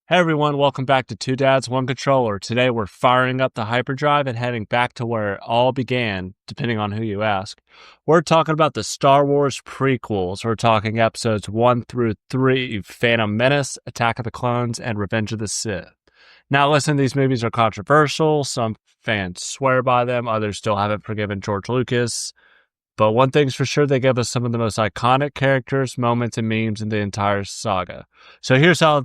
Hey everyone, welcome back to Two Dads, One Controller. Today we're firing up the hyperdrive and heading back to where it all began, depending on who you ask. We're talking about the Star Wars prequels. We're talking episodes 1 through 3, Phantom Menace, Attack of the Clones, and Revenge of the Sith. Now listen, these movies are controversial. Some fans swear by them, others still haven't forgiven George Lucas. But one thing's for sure, they give us some of the most iconic characters, moments, and memes in the entire saga. So here's how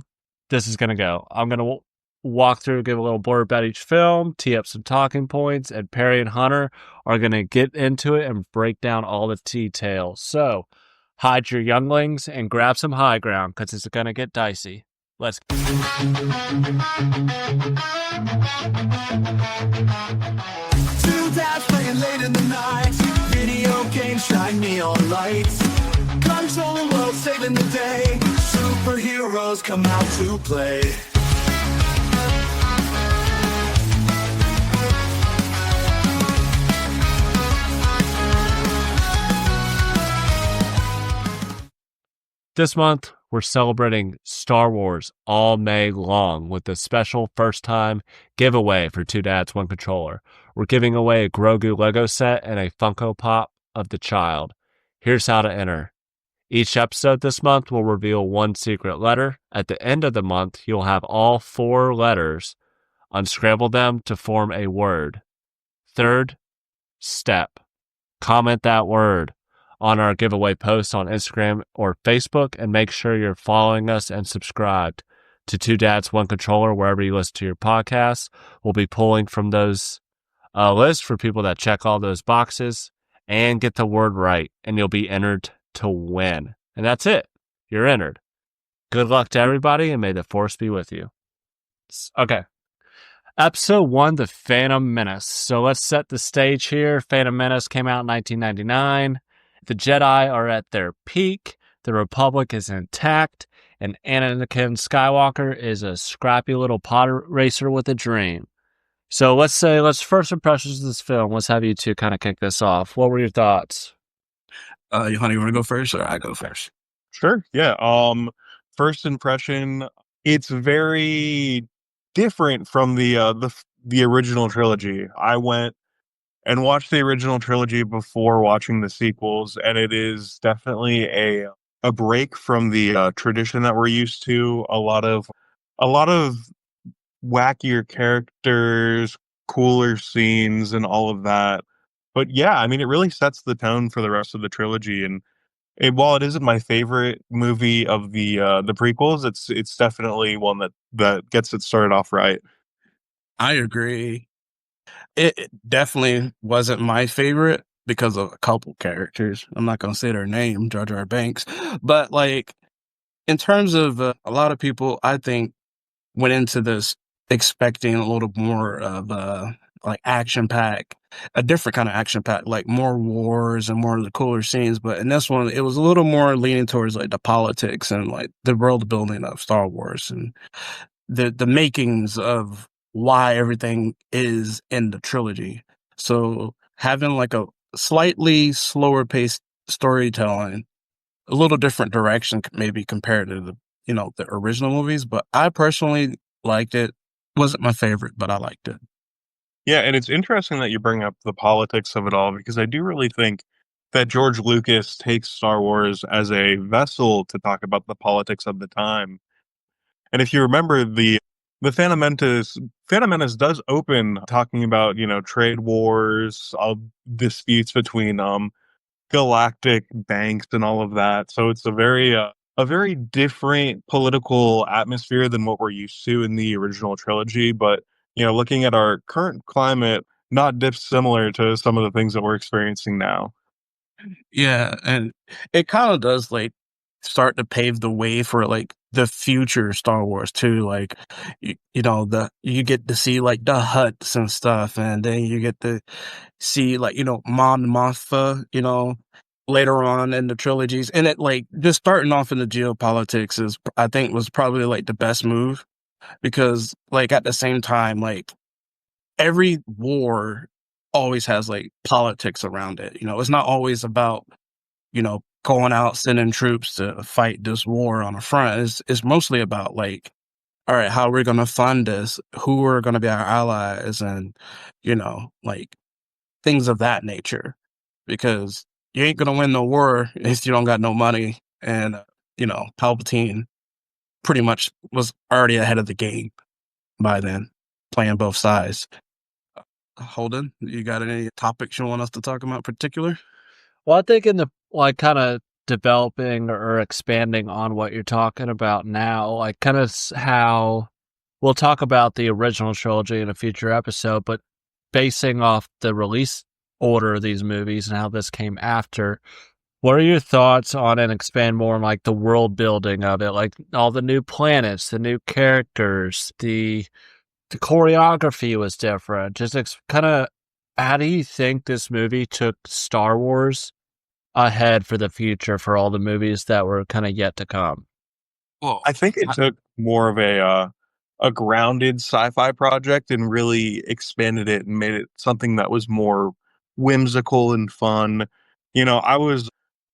this is going to go. I'm going to walk through, give a little blurb about each film, tee up some talking points, and Perry and Hunter are going to get into it and break down all the details. So hide your younglings and grab some high ground because it's going to get dicey. Let's go. Two dads playing late in the night. Video games, shine neon lights. Controlling world, saving the day. Superheroes come out to play. This month, we're celebrating Star Wars all May long with a special first-time giveaway for Two Dads, One Controller. We're giving away a Grogu LEGO set and a Funko Pop of the child. Here's how to enter. Each episode this month will reveal one secret letter. At the end of the month, you'll have all 4 letters. Unscramble them to form a word. Third step. Comment that word on our giveaway post on Instagram or Facebook, and make sure you're following us and subscribed to Two Dads, One Controller wherever you listen to your podcasts. We'll be pulling from those lists for people that check all those boxes and get the word right, and you'll be entered to win. And that's it. You're entered. Good luck to everybody, and may the Force be with you. Okay. Episode 1, The Phantom Menace. So let's set the stage here. Phantom Menace came out in 1999. The Jedi are at their peak. The Republic is intact. And Anakin Skywalker is a scrappy little pod racer with a dream. So let's first impressions of this film. Let's have you two kind of kick this off. What were your thoughts? Honey, you want to go first or I go first? Sure. Yeah. First impression, it's very different from the original trilogy. I went and watched the original trilogy before watching the sequels, and it is definitely a break from the tradition that we're used to. A lot of wackier characters, cooler scenes, and all of that. But yeah, I mean, it really sets the tone for the rest of the trilogy. And while it isn't my favorite movie of the prequels, it's definitely one that gets it started off right. I agree. It definitely wasn't my favorite because of a couple characters. I'm not going to say their name, Jar Jar Banks. But like, in terms of a lot of people, I think, went into this expecting a little more of like action pack, a different kind of action pack, like more wars and more of the cooler scenes. But in this one, it was a little more leaning towards like the politics and like the world building of Star Wars and the makings of why everything is in the trilogy. So having like a slightly slower paced storytelling, a little different direction maybe compared to the original movies. But I personally liked it. Wasn't my favorite, but I liked it. Yeah, and it's interesting that you bring up the politics of it all, because I do really think that George Lucas takes Star Wars as a vessel to talk about the politics of the time. And if you remember the Phantom Menace does open talking about, trade wars, disputes between galactic banks and all of that. So it's a very different political atmosphere than what we're used to in the original trilogy. But looking at our current climate, not dissimilar to some of the things that we're experiencing now. Yeah, and it kind of does like start to pave the way for like the future Star Wars too. Like you get to see like the huts and stuff, and then you get to see like Mon Mothma, later on in the trilogies, and it like just starting off in the geopolitics is I think was probably like the best move, because like at the same time like every war always has like politics around it. It's not always about going out sending troops to fight this war on the front. It's mostly about like all right, how we're gonna fund this, who are gonna be our allies, and like things of that nature. Because you ain't gonna win no war if you don't got no money. And Palpatine pretty much was already ahead of the game by then, playing both sides. Holden, you got any topics you want us to talk about in particular? Well, I think in the like kind of developing or expanding on what you're talking about now, like kind of how we'll talk about the original trilogy in a future episode, but basing off the release order of these movies and how this came after, what are your thoughts on and expand more on like the world building of it, like all the new planets, the new characters, the choreography was different. Just kind of how do you think this movie took Star Wars ahead for the future for all the movies that were kind of yet to come? Well, I think it took more of a grounded sci-fi project and really expanded it and made it something that was more whimsical and fun. I was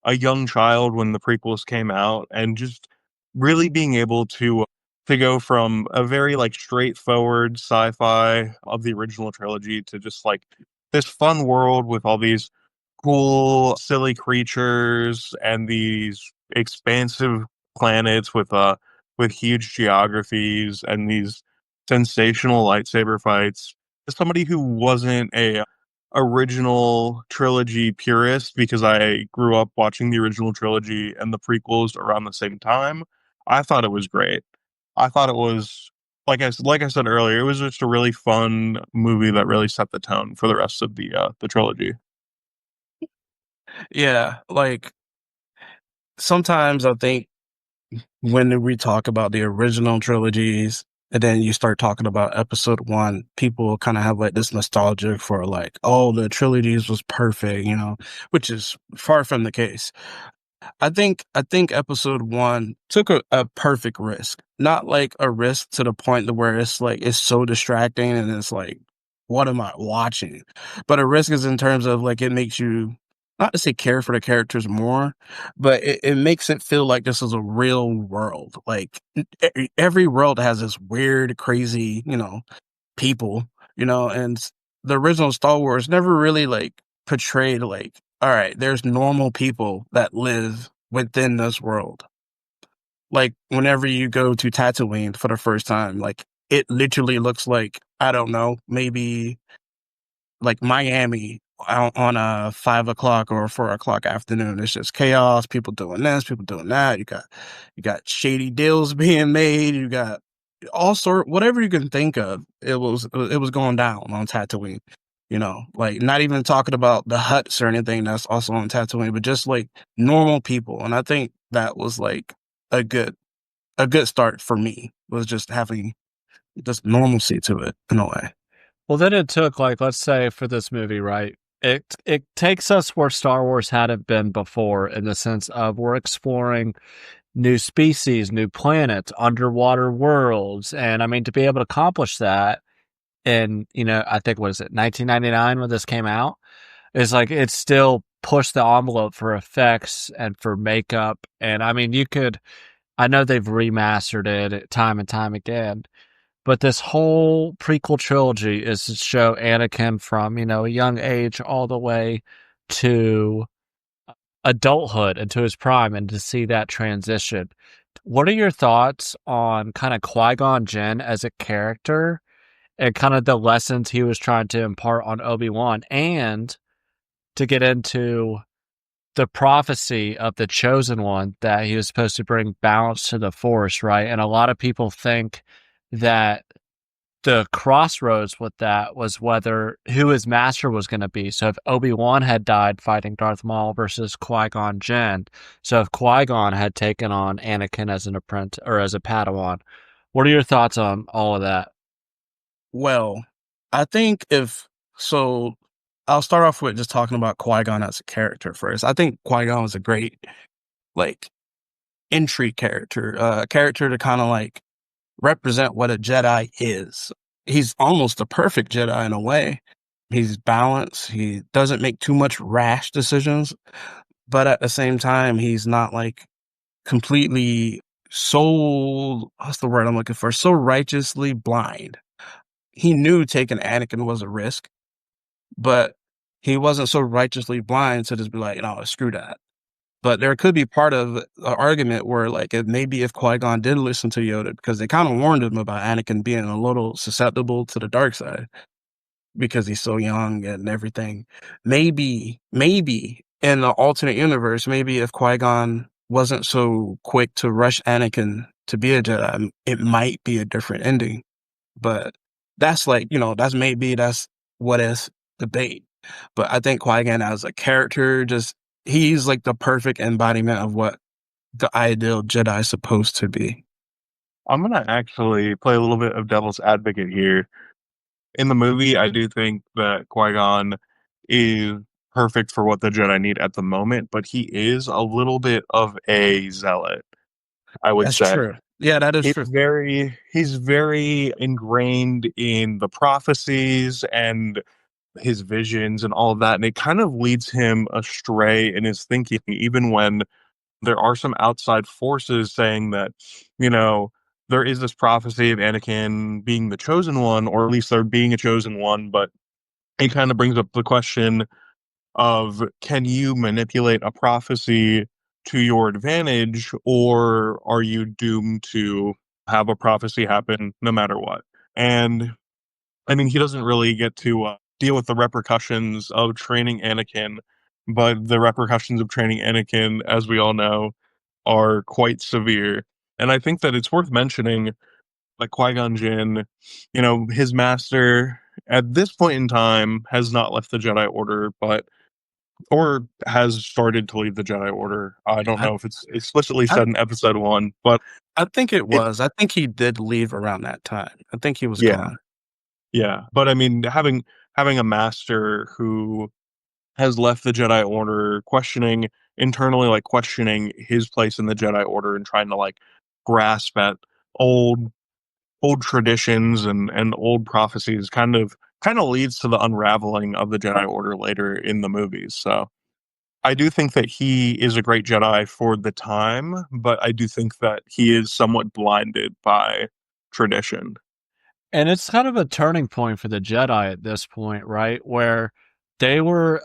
a young child when the prequels came out, and just really being able to go from a very like straightforward sci-fi of the original trilogy to just like this fun world with all these cool silly creatures and these expansive planets with huge geographies and these sensational lightsaber fights. As somebody who wasn't a original trilogy purist, because I grew up watching the original trilogy and the prequels around the same time, I thought it was great. I thought it was like I said earlier, it was just a really fun movie that really set the tone for the rest of the trilogy. yeah, like sometimes I think when we talk about the original trilogies and then you start talking about episode one, people kind of have like this nostalgia for like, oh, the trilogies was perfect, which is far from the case. I think episode one took a perfect risk. Not like a risk to the point to where it's like it's so distracting and it's like, what am I watching? But a risk is in terms of like it makes you not to say care for the characters more, but it makes it feel like this is a real world. Like every world has this weird, crazy, people, and the original Star Wars never really like portrayed like, all right, there's normal people that live within this world. Like whenever you go to Tatooine for the first time, like it literally looks like, I don't know, maybe like Miami out on a 5 o'clock or 4 o'clock afternoon. It's just chaos, people doing this, people doing that. You got shady deals being made, you got all sort whatever you can think of, it was going down on Tatooine. Like not even talking about the huts or anything that's also on Tatooine, but just like normal people. And I think that was like a good a good start for me, was just having just normalcy to it in a way. Well, then it took like let's say for this movie, right? It takes us where Star Wars hadn't been before in the sense of we're exploring new species, new planets, underwater worlds, and I mean to be able to accomplish that in I think what is it 1999 when this came out is like it's still pushed the envelope for effects and for makeup, and I mean I know they've remastered it time and time again, but this whole prequel trilogy is to show Anakin from, a young age all the way to adulthood and to his prime and to see that transition. What are your thoughts on kind of Qui-Gon Jinn as a character and kind of the lessons he was trying to impart on Obi-Wan, and to get into the prophecy of the chosen one that he was supposed to bring balance to the force, right? And a lot of people think that the crossroads with that was whether who his master was going to be. So if Obi-Wan had died fighting Darth Maul versus Qui-Gon Jinn, so if Qui-Gon had taken on Anakin as an apprentice or as a Padawan, what are your thoughts on all of that? Well, I think if so, I'll start off with just talking about Qui-Gon as a character first. I think Qui-Gon was a great like entry character, a character to kind of like represent what a Jedi is. He's almost the perfect Jedi in a way. He's balanced. He doesn't make too much rash decisions, but at the same time, he's not like completely so what's the word I'm looking for? So righteously blind. He knew taking Anakin was a risk, but he wasn't so righteously blind to just be like, no, screw that. But there could be part of the argument where, like, if maybe if Qui-Gon did listen to Yoda, because they kind of warned him about Anakin being a little susceptible to the dark side because he's so young and everything. Maybe in the alternate universe, maybe if Qui-Gon wasn't so quick to rush Anakin to be a Jedi, it might be a different ending. But that's like, that's what is debate. But I think Qui-Gon as a character, he's like the perfect embodiment of what the ideal Jedi is supposed to be. I'm gonna actually play a little bit of devil's advocate here. In the movie, I do think that Qui-Gon is perfect for what the Jedi need at the moment, but he is a little bit of a zealot, I would That's say. true. Yeah, that is true. He's very ingrained in the prophecies and his visions and all of that, and it kind of leads him astray in his thinking, even when there are some outside forces saying that, you know, there is this prophecy of Anakin being the chosen one, or at least there being a chosen one, but it kind of brings up the question of, can you manipulate a prophecy to your advantage, or are you doomed to have a prophecy happen no matter what? And I mean, he doesn't really get to deal with the repercussions of training Anakin, but the repercussions of training Anakin, as we all know, are quite severe. And I think that it's worth mentioning, like Qui-Gon Jinn, his master at this point in time has not left the Jedi Order, or has started to leave the Jedi Order. I don't I, know if it's explicitly I, said in episode 1, but I think it it, was. I think he did leave around that time. I think he was yeah, gone. yeah. But I mean, having a master who has left the Jedi Order, questioning his place in the Jedi Order and trying to like grasp at old old traditions and old prophecies kind of leads to the unraveling of the Jedi Order later in the movies. So I do think that he is a great Jedi for the time, but I do think that he is somewhat blinded by tradition. And it's kind of a turning point for the Jedi at this point, right? Where they were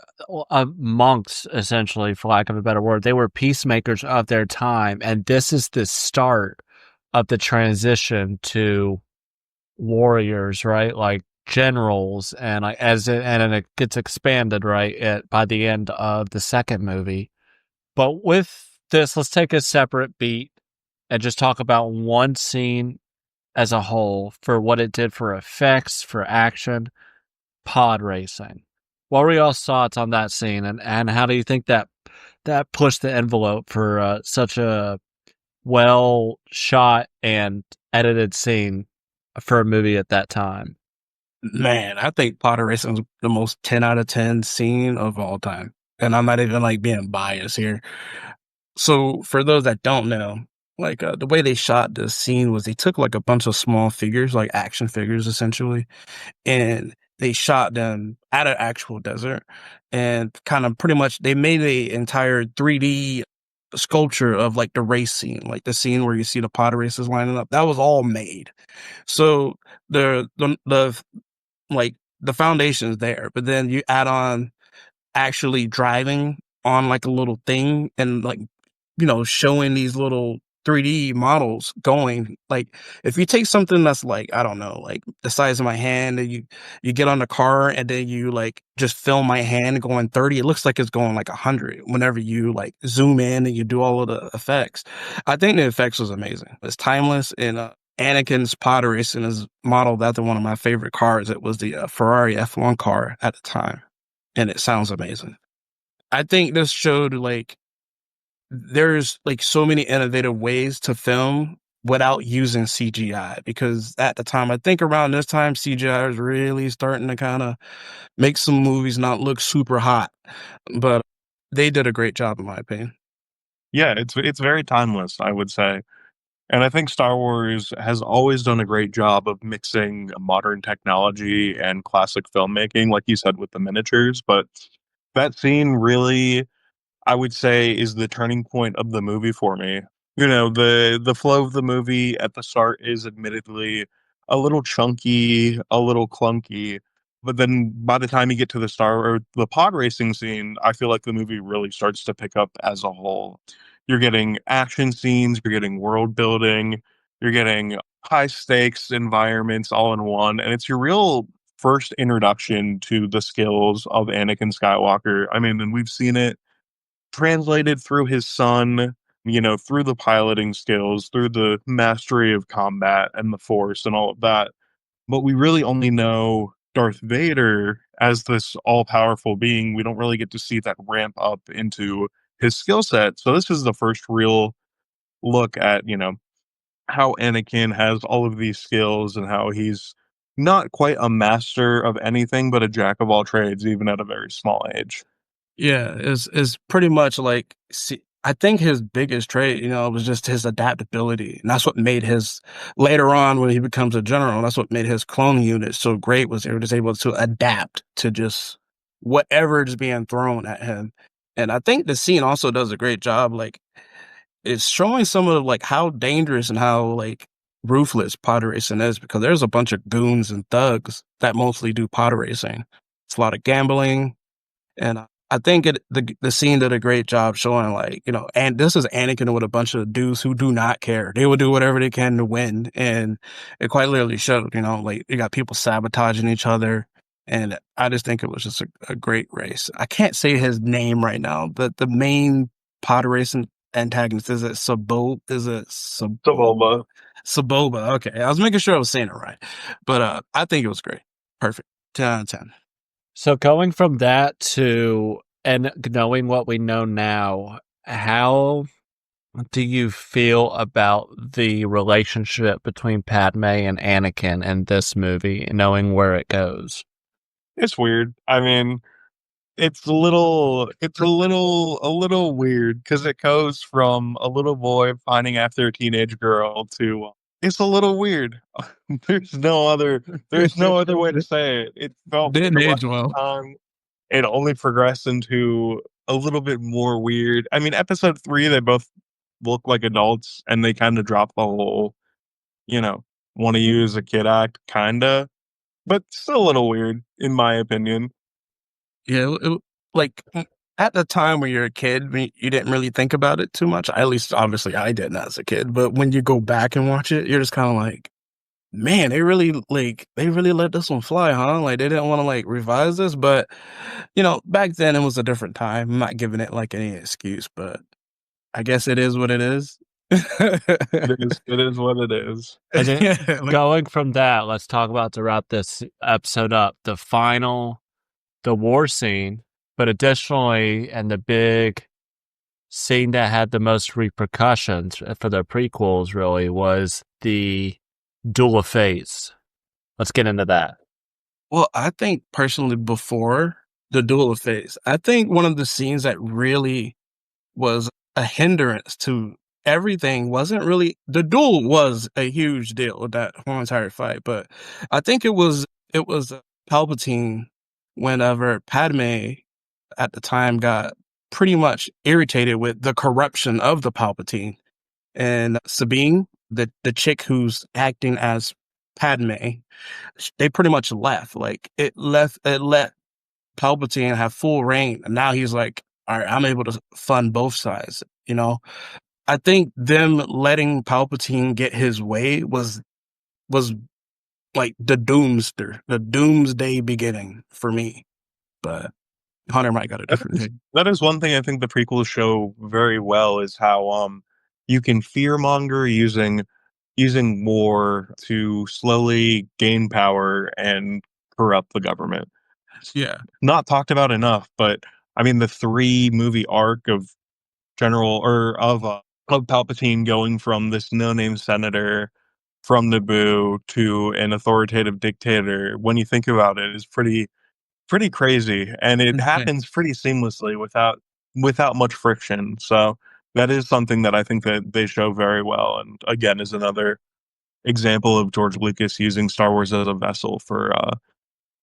monks, essentially, for lack of a better word. They were peacemakers of their time. And this is the start of the transition to warriors, right? Like generals. And like and it gets expanded, right? By the end of the second movie. But with this, let's take a separate beat and just talk about one scene as a whole for what it did for effects, for action, pod racing. What were y'all's thoughts on that scene, and how do you think that pushed the envelope for such a well shot and edited scene for a movie at that time? Man, I think Potter Racing is the most 10 out of 10 scene of all time. And I'm not even like being biased here. So for those that don't know, like the way they shot this scene was they took like a bunch of small figures, like action figures essentially, and they shot them at an actual desert and kind of pretty much they made a entire 3D sculpture of like the race scene, like the scene where you see the pod races lining up. That was all made. So the like the foundation's there, but then you add on actually driving on like a little thing and like, showing these little 3D models going. Like if you take something that's like, I don't know, like the size of my hand and you get on the car and then you like just film my hand going 30, it looks like it's going like 100 whenever you like zoom in and you do all of the effects. I think the effects was amazing. It's timeless. And Anakin's pod racing is modeled after one of my favorite cars. It was the Ferrari F1 car at the time, and it sounds amazing. I think this showed like there's like so many innovative ways to film without using CGI, because at the time, I think around this time, CGI was really starting to kind of make some movies not look super hot, but they did a great job in my opinion. Yeah, it's very timeless, I would say. And I think Star Wars has always done a great job of mixing modern technology and classic filmmaking, like you said, with the miniatures. But that scene really, I would say, is the turning point of the movie for me. The flow of the movie at the start is admittedly a little chunky, a little clunky, but then by the time you get to the pod racing scene, I feel like the movie really starts to pick up as a whole. You're getting action scenes, you're getting world building, you're getting high stakes environments all in one, and it's your real first introduction to the skills of Anakin Skywalker. I mean, and we've seen it translated through his son, through the piloting skills, through the mastery of combat and the Force and all of that. But we really only know Darth Vader as this all powerful being. We don't really get to see that ramp up into his skill set. So this is the first real look at, how Anakin has all of these skills and how he's not quite a master of anything, but a jack of all trades, even at a very small age. Yeah, is pretty much like I think his biggest trait, was just his adaptability. And that's what made his later on when he becomes a general, that's what made his clone unit so great was they were just able to adapt to just whatever is being thrown at him. And I think the scene also does a great job, like it's showing some of like how dangerous and how like ruthless pod racing is because there's a bunch of goons and thugs that mostly do pod racing. It's a lot of gambling, and I think the scene did a great job showing like, and this is Anakin with a bunch of dudes who do not care. They will do whatever they can to win. And it quite literally showed, like you got people sabotaging each other. And I just think it was just a great race. I can't say his name right now, but the main pod racing antagonist, is it Sabo? Is it Sebulba. Saboba? Okay. I was making sure I was saying it right. But I think it was great. Perfect. 10 out of 10. So going from that to and knowing what we know now, how do you feel about the relationship between Padme and Anakin in this movie, knowing where it goes? It's weird. I mean, it's a little weird because it goes from a little boy finding after a teenage girl to it's a little weird. there's no other there's no other way to say it. It felt for Didn't the age longest well. time it only progressed into a little bit more weird. I mean, episode 3 they both look like adults and they kind of drop the whole, you know, want to use a kid act kinda, but still a little weird in my opinion. Yeah, like at the time when you're a kid, you didn't really think about it too much. At least, obviously, I didn't as a kid. But when you go back and watch it, you're just kind of like, man, they really let this one fly, huh? Like they didn't want to like revise this, but back then it was a different time. I'm not giving it like any excuse, but I guess it is what it is. It is what it is. And then Yeah, like, going from that, let's talk about to wrap this episode up, the war scene, but additionally, and the big scene that had the most repercussions for the prequels really was the duel of fates. Let's get into that. well, I think personally before the duel of phase, I think one of the scenes that really was a hindrance to everything wasn't really the duel was a huge deal, that whole entire fight, but I think it was Palpatine whenever Padme at the time got pretty much irritated with the corruption of the Palpatine. And Sabine, the chick who's acting as Padme, they pretty much left. Like it let Palpatine have full reign. And now he's like, all right, I'm able to fund both sides, I think them letting Palpatine get his way was like the doomsday beginning for me. But Hunter might got a That different is take. that is one thing I think the prequels show very well is how you can fearmonger using war to slowly gain power and corrupt the government. Yeah. Not talked about enough, but I mean the 3 movie arc of General or of Palpatine going from this no-name senator from Naboo to an authoritative dictator, when you think about it, is pretty crazy, and it Okay. happens pretty seamlessly without much friction. So that is something that I think that they show very well, and again is another example of George Lucas using Star Wars as a vessel for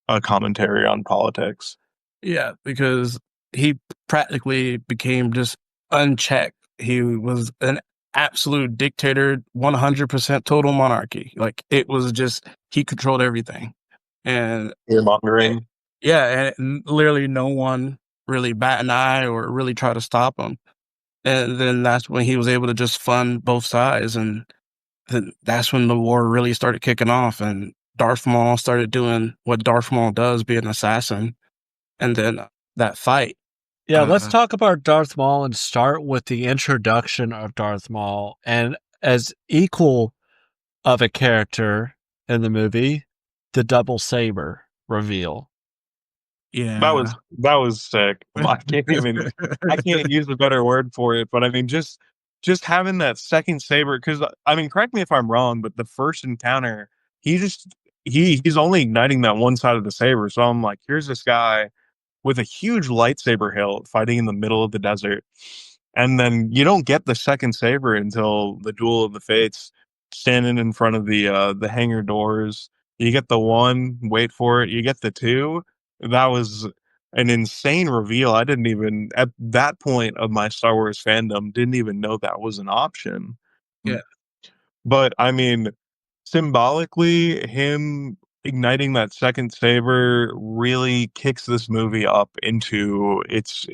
a commentary on politics. Yeah, because he practically became just unchecked. He was an absolute dictator, 100% total monarchy. Like it was just he controlled everything, and Fear-mongering. yeah, and literally no one really bat an eye or really try to stop him. And then that's when he was able to just fund both sides, and then that's when the war really started kicking off, and Darth Maul started doing what Darth Maul does, be an assassin, and then that fight. Yeah, let's Uh, talk about Darth Maul and start with the introduction of Darth Maul. And as equal of a character in the movie, the double saber reveal. yeah, That was sick. I can't use a better word for it, but I mean just having that second saber, because I mean, correct me if I'm wrong, but the first encounter, he just he's only igniting that one side of the saber. So I'm like, here's this guy with a huge lightsaber hilt fighting in the middle of the desert. And then you don't get the second saber until the Duel of the Fates, standing in front of the hangar doors. You get the one, wait for it, you get the two. That was an insane reveal. I didn't even at that point of my Star Wars fandom didn't even know that was an option. yeah, But I mean, symbolically, him igniting that second saber really kicks this movie up into its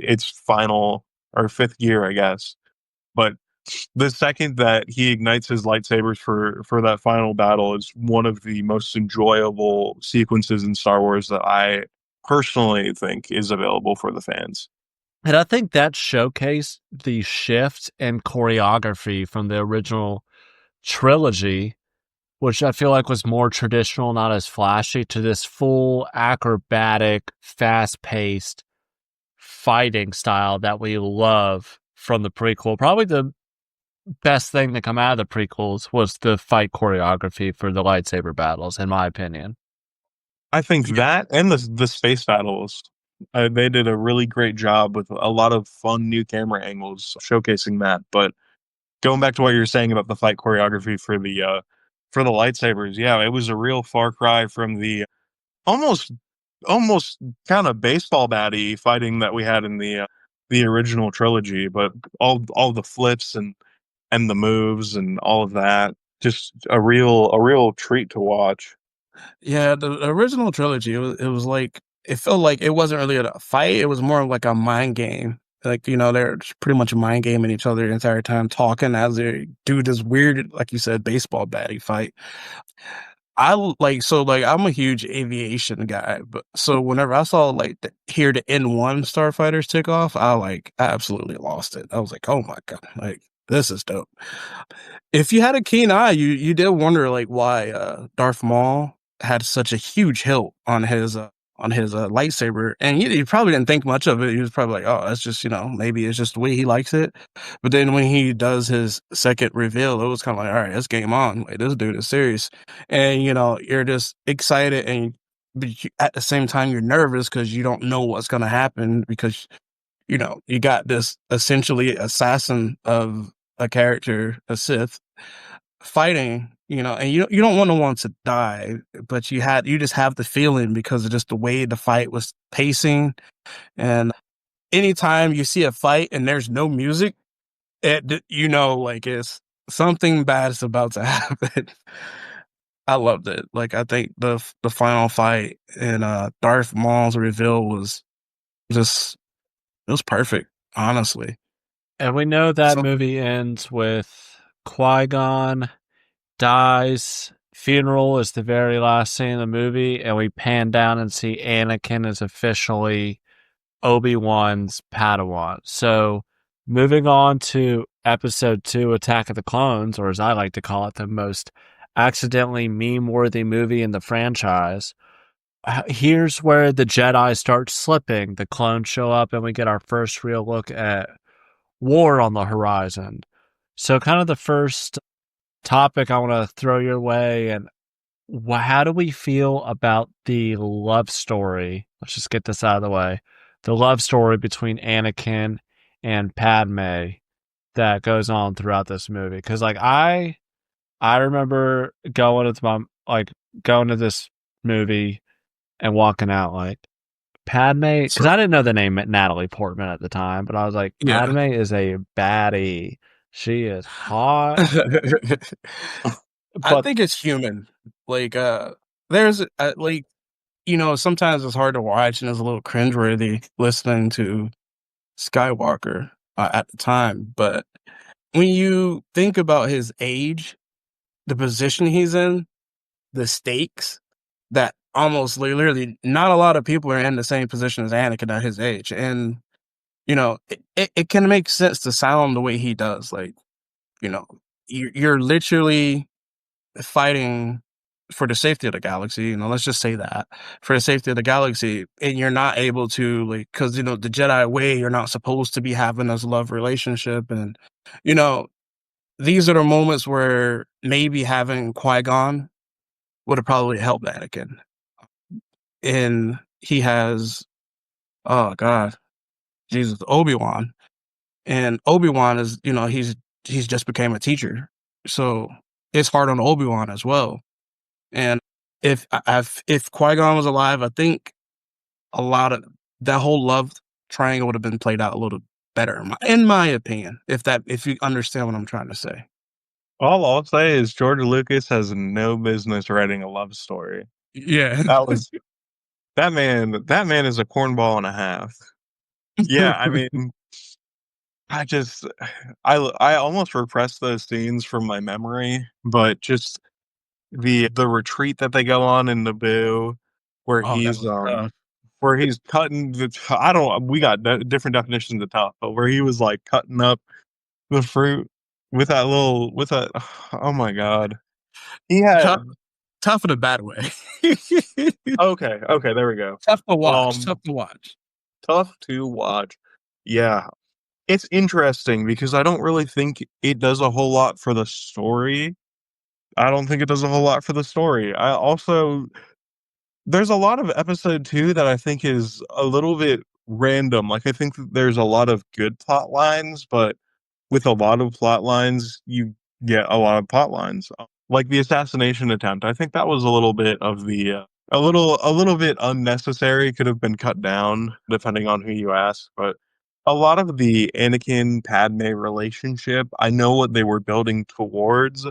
final or fifth gear, I guess. But the second that he ignites his lightsabers for that final battle is one of the most enjoyable sequences in Star Wars that I personally think is available for the fans. And I think that showcased the shift in choreography from the original trilogy, which I feel like was more traditional, not as flashy, to this full acrobatic, fast paced fighting style that we love from the prequel. Probably the best thing to come out of the prequels was the fight choreography for the lightsaber battles, in my opinion. I think yeah, that and the space battles, they did a really great job with a lot of fun new camera angles showcasing that. But going back to what you were saying about the fight choreography for the lightsabers, yeah, it was a real far cry from the almost almost kind of baseball batty fighting that we had in the original trilogy. But all the flips and the moves and all of that, just a real treat to watch. yeah. The original trilogy, it was like it felt like it wasn't really a fight. It was more of like a mind game. Like they're just pretty much mind gaming each other the entire time, talking as they do this weird, like you said, baseball batting fight. I'm a huge aviation guy, but so whenever I saw hear the N1 starfighters take off, I absolutely lost it. I was like, oh my god, like this is dope. If you had a keen eye, you did wonder like why Darth Maul had such a huge hilt on his lightsaber, and you probably didn't think much of it. He was probably like, oh, that's just maybe it's just the way he likes it. But then when he does his second reveal, it was kind of like, all right, it's game on. Like this dude is serious, and you're just excited, and but at the same time you're nervous because you don't know what's gonna happen because you got this essentially assassin of a character, a Sith, fighting, and you don't want to die, but you just have the feeling because of just the way the fight was pacing. And anytime you see a fight and there's no music, like it's something bad is about to happen. I loved it. Like I think the final fight and Darth Maul's reveal was just it was perfect, honestly. And we know that So movie ends with Qui-Gon dies. Funeral is the very last scene of the movie, and we pan down and see Anakin is officially Obi-Wan's Padawan. So, moving on to episode 2, Attack of the Clones, or as I like to call it, the most accidentally meme-worthy movie in the franchise. Here's where the Jedi start slipping. The clones show up, and we get our first real look at war on the horizon. So, kind of the first topic I want to throw your way, and how do we feel about the love story? Let's just get this out of the way. The love story between Anakin and Padme that goes on throughout this movie. Because I remember going to this movie and walking out like Padme, because so I didn't know the name Natalie Portman at the time, but I was like, yeah, Padme is a baddie. She is hot. I But think it's human. Like, there's like, sometimes it's hard to watch and it's a little cringeworthy listening to Skywalker at the time. But when you think about his age, the position he's in, the stakes, that almost literally not a lot of people are in the same position as Anakin at his age. And, it can make sense to sound the way he does. Like, you know, you're literally fighting for the safety of the galaxy, let's just say that, for the safety of the galaxy, and you're not able to, like, because the Jedi way, you're not supposed to be having this love relationship, and you know these are the moments where maybe having Qui-Gon would have probably helped Anakin. And he has, oh god, Jesus, Obi-Wan, and Obi-Wan is, he's just became a teacher, so it's hard on Obi-Wan as well. And if Qui-Gon was alive, I think a lot of that whole love triangle would have been played out a little better, in my opinion, if you understand what I'm trying to say. All I'll say is George Lucas has no business writing a love story. Yeah. That was that man is a cornball and a half. Yeah, I mean, I just I almost repressed those scenes from my memory, but just the retreat that they go on in Naboo, where Oh, that he's, was tough. where he's cutting I don't we got different definitions of tough, but where he was, like, cutting up the fruit with that oh my god. He had Tough tough in a bad way. okay, okay, there we go. Tough to watch, Um, tough to watch. tough to watch. Yeah, it's interesting because I don't really think it does a whole lot for the story. I don't think it does a whole lot for the story. I also there's a lot of episode 2 that I think is a little bit random. Like, I think that there's a lot of good plot lines, but with a lot of plot lines, you get a lot of plot lines. Like the assassination attempt, I think that was a little bit of the, a little bit unnecessary, could have been cut down depending on who you ask, but a lot of the Anakin Padme relationship, I know what they were building towards,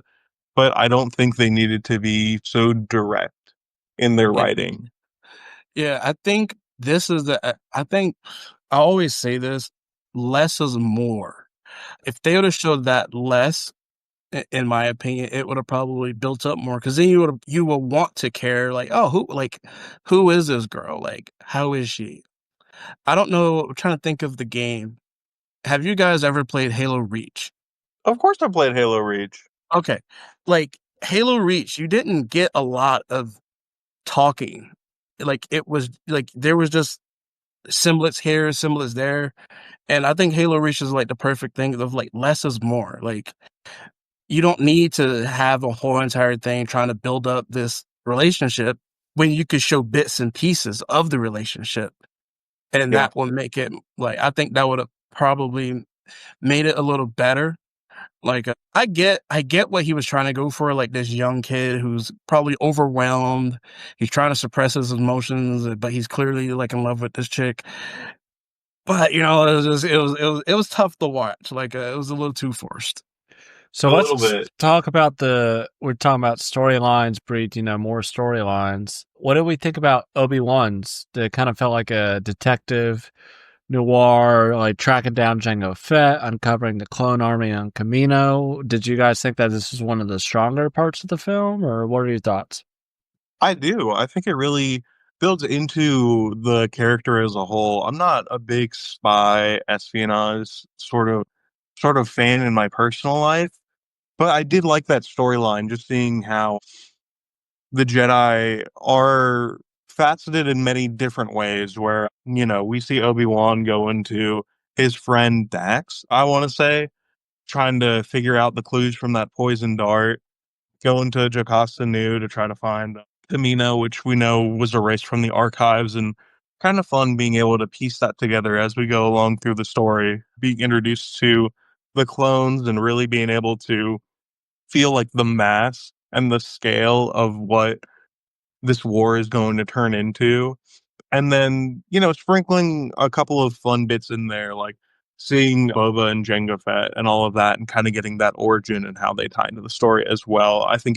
but I don't think they needed to be so direct in their Yeah. writing. Yeah, I think this is the I think I always say this, less is more. If they would've showed that less, in my opinion, it would have probably built up more, because then you will want to care, like, "Oh, who is this girl? Like, how is she?" I don't know, I'm trying to think of the game. Have you guys ever played Halo Reach? Of course I played Halo Reach. Okay. Like, Halo Reach, you didn't get a lot of talking. Like, it was like, there was just semblance here, semblance there, and I think Halo Reach is, like, the perfect thing of, like, less is more. Like, you don't need to have a whole entire thing trying to build up this relationship when you could show bits and pieces of the relationship, and Yeah. that would make it, like, I think that would have probably made it a little better. Like, I get what he was trying to go for, like, this young kid who's probably overwhelmed. He's trying to suppress his emotions, but he's clearly, like, in love with this chick. But, it was just it was tough to watch. Like, it was a little too forced. so A little let's bit. talk about we're talking about storylines, breed, more storylines. What do we think about Obi-Wan's? That kind of felt like a detective noir, like tracking down Jango Fett, uncovering the clone army on Camino. Did you guys think that this was one of the stronger parts of the film, or what are your thoughts? I do. I think it really builds into the character as a whole. I'm not a big spy espionage sort of fan in my personal life, but I did like that storyline, just seeing how the Jedi are faceted in many different ways where, we see Obi-Wan go into his friend Dax, I want to say, trying to figure out the clues from that poison dart, going to Jocasta Nu to try to find Camino, which we know was erased from the archives, and kind of fun being able to piece that together as we go along through the story, being introduced to the clones and really being able to feel like the mass and the scale of what this war is going to turn into. And then, sprinkling a couple of fun bits in there, like seeing Boba and Jango Fett and all of that, and kind of getting that origin and how they tie into the story as well. I think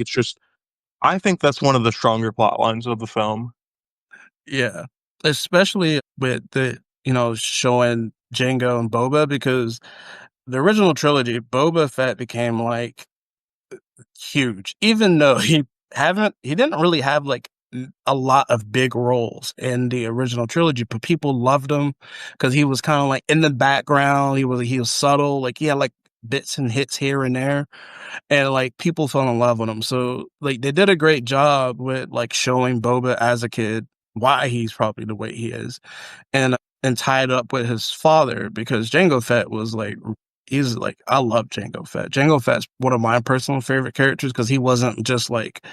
that's one of the stronger plot lines of the film. Yeah, especially with the showing Jango and Boba, because the original trilogy, Boba Fett became like huge, even though he didn't really have like a lot of big roles in the original trilogy, but people loved him because he was kind of like in the background. He was subtle, like he had like bits and hits here and there, and like people fell in love with him. So like they did a great job with like showing Boba as a kid why he's probably the way he is, and tied up with his father, because Jango Fett was like he's like I love Jango Fett. Jango Fett's one of my personal favorite characters because he wasn't just like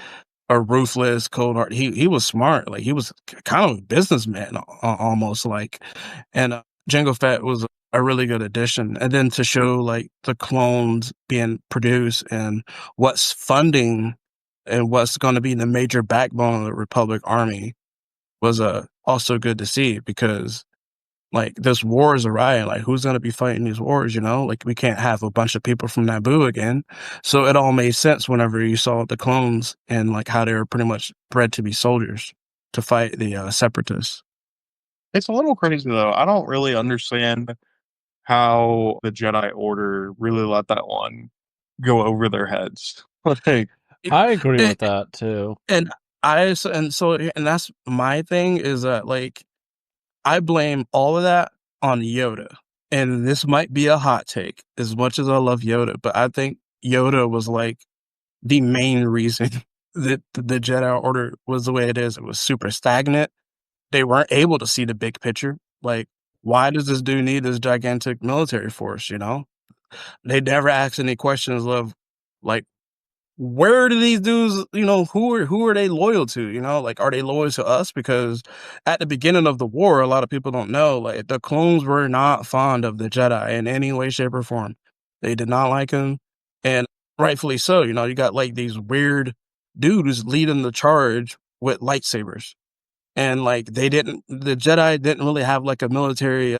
a ruthless, cold heart. He was smart. Like he was kind of a businessman almost like, and Jango Fett was a really good addition. And then to show like the clones being produced and what's funding and what's going to be the major backbone of the Republic Army was also good to see, because like this war is arriving. Like who's going to be fighting these wars? Like we can't have a bunch of people from Naboo again. So it all made sense whenever you saw the clones and like how they were pretty much bred to be soldiers to fight the separatists. It's a little crazy though. I don't really understand how the Jedi Order really let that one go over their heads. Like, I agree It, with that too. and and that's my thing, is that like I blame all of that on Yoda. And this might be a hot take, as much as I love Yoda, but I think Yoda was like the main reason that the Jedi Order was the way it is. It was super stagnant. They weren't able to see the big picture. Like, why does this dude need this gigantic military force? They never asked any questions of like, where do these dudes, who are they loyal to? Like, are they loyal to us? Because at the beginning of the war, a lot of people don't know, like the clones were not fond of the Jedi in any way, shape, or form. They did not like them, and rightfully so. You got like these weird dudes leading the charge with lightsabers, and like the Jedi didn't really have like a military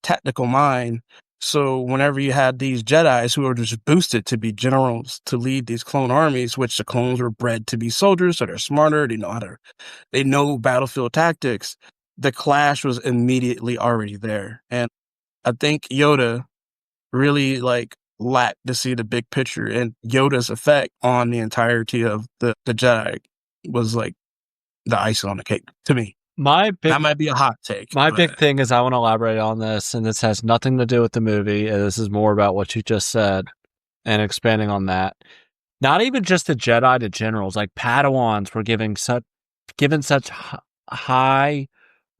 tactical mind. So whenever you had these Jedis who were just boosted to be generals to lead these clone armies, which the clones were bred to be soldiers, so they're smarter, they know battlefield tactics, the clash was immediately already there. And I think Yoda really like lacked to see the big picture, and Yoda's effect on the entirety of the Jedi was like the icing on the cake to me. My That big might be a hot take. My but big thing is I want to elaborate on this, and this has nothing to do with the movie. And this is more about what you just said and expanding on that. Not even just the Jedi to generals, like Padawans were given such high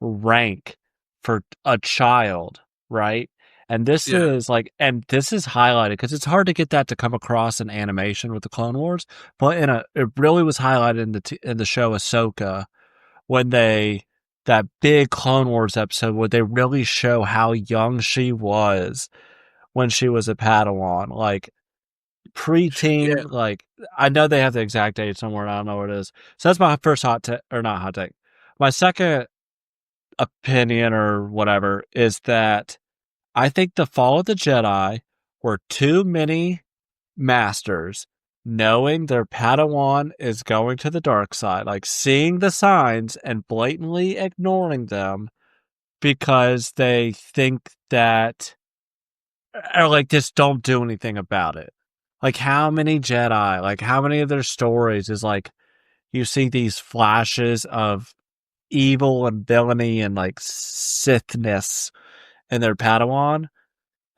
rank for a child, right? And this Yeah. is this is highlighted because it's hard to get that to come across in animation with the Clone Wars, but it really was highlighted in the show Ahsoka when that big Clone Wars episode where they really show how young she was when she was a Padawan, like Yeah. preteen. Like I know they have the exact age somewhere, and I don't know what it is. So that's my first hot take, or not hot take. My second opinion or whatever is that I think the Fall of the Jedi were too many masters knowing their Padawan is going to the dark side, like seeing the signs and blatantly ignoring them because they think that, or like just don't do anything about it. Like how many Jedi, like how many of their stories is like you see these flashes of evil and villainy and like Sithness in their Padawan,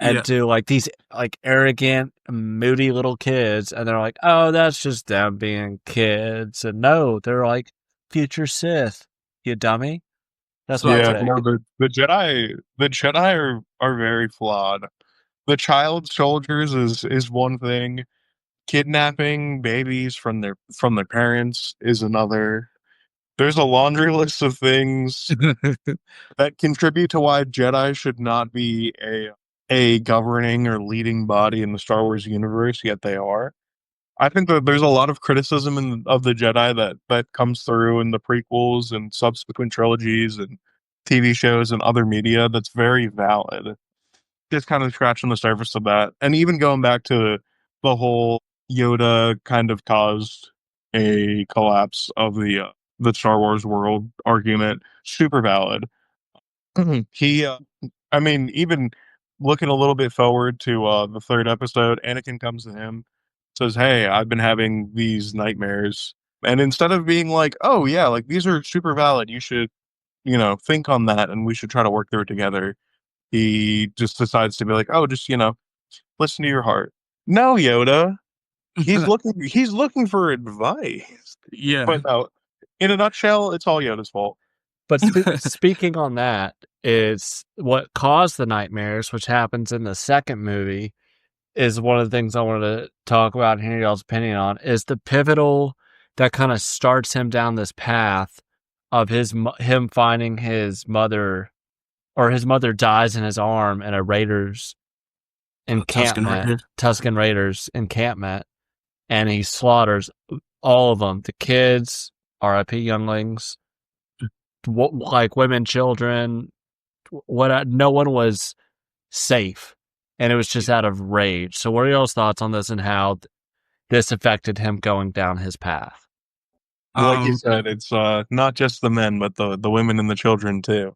and Yeah. to like these like arrogant, moody little kids, and they're like, "Oh, that's just them being kids," and no, they're like future Sith. You dummy. That's my yeah, take. no, the Jedi are very flawed. The child soldiers is one thing. Kidnapping babies from their parents is another. There's a laundry list of things that contribute to why Jedi should not be a governing or leading body in the Star Wars universe, yet they are. I think that there's a lot of criticism of the Jedi that comes through in the prequels and subsequent trilogies and TV shows and other media that's very valid. just kind of scratching the surface of that. And even going back to the whole Yoda kind of caused a collapse of the Star Wars world argument, super valid. He, I mean, even looking a little bit forward to the third episode, Anakin comes to him, says, "Hey, I've been having these nightmares," and instead of being like, "Oh yeah, like these are super valid, you should, think on that, and we should try to work through it together," he just decides to be like, "Oh, just listen to your heart." No, Yoda, he's looking for advice, Yeah. but no, in a nutshell, it's all Yoda's fault. But speaking on that, is what caused the nightmares, which happens in the second movie, is one of the things I wanted to talk about and hear y'all's opinion on, is the pivotal that kind of starts him down this path of him finding his mother, or his mother dies in his arm in a Raiders Tusken encampment, Raiders. Tusken Raiders encampment, and he slaughters all of them, the kids, RIP younglings, like women, children, no one was safe, and it was just out of rage. So what are y'all's thoughts on this and how this affected him going down his path? Like you Um, said, it's not just the men, but the women and the children too.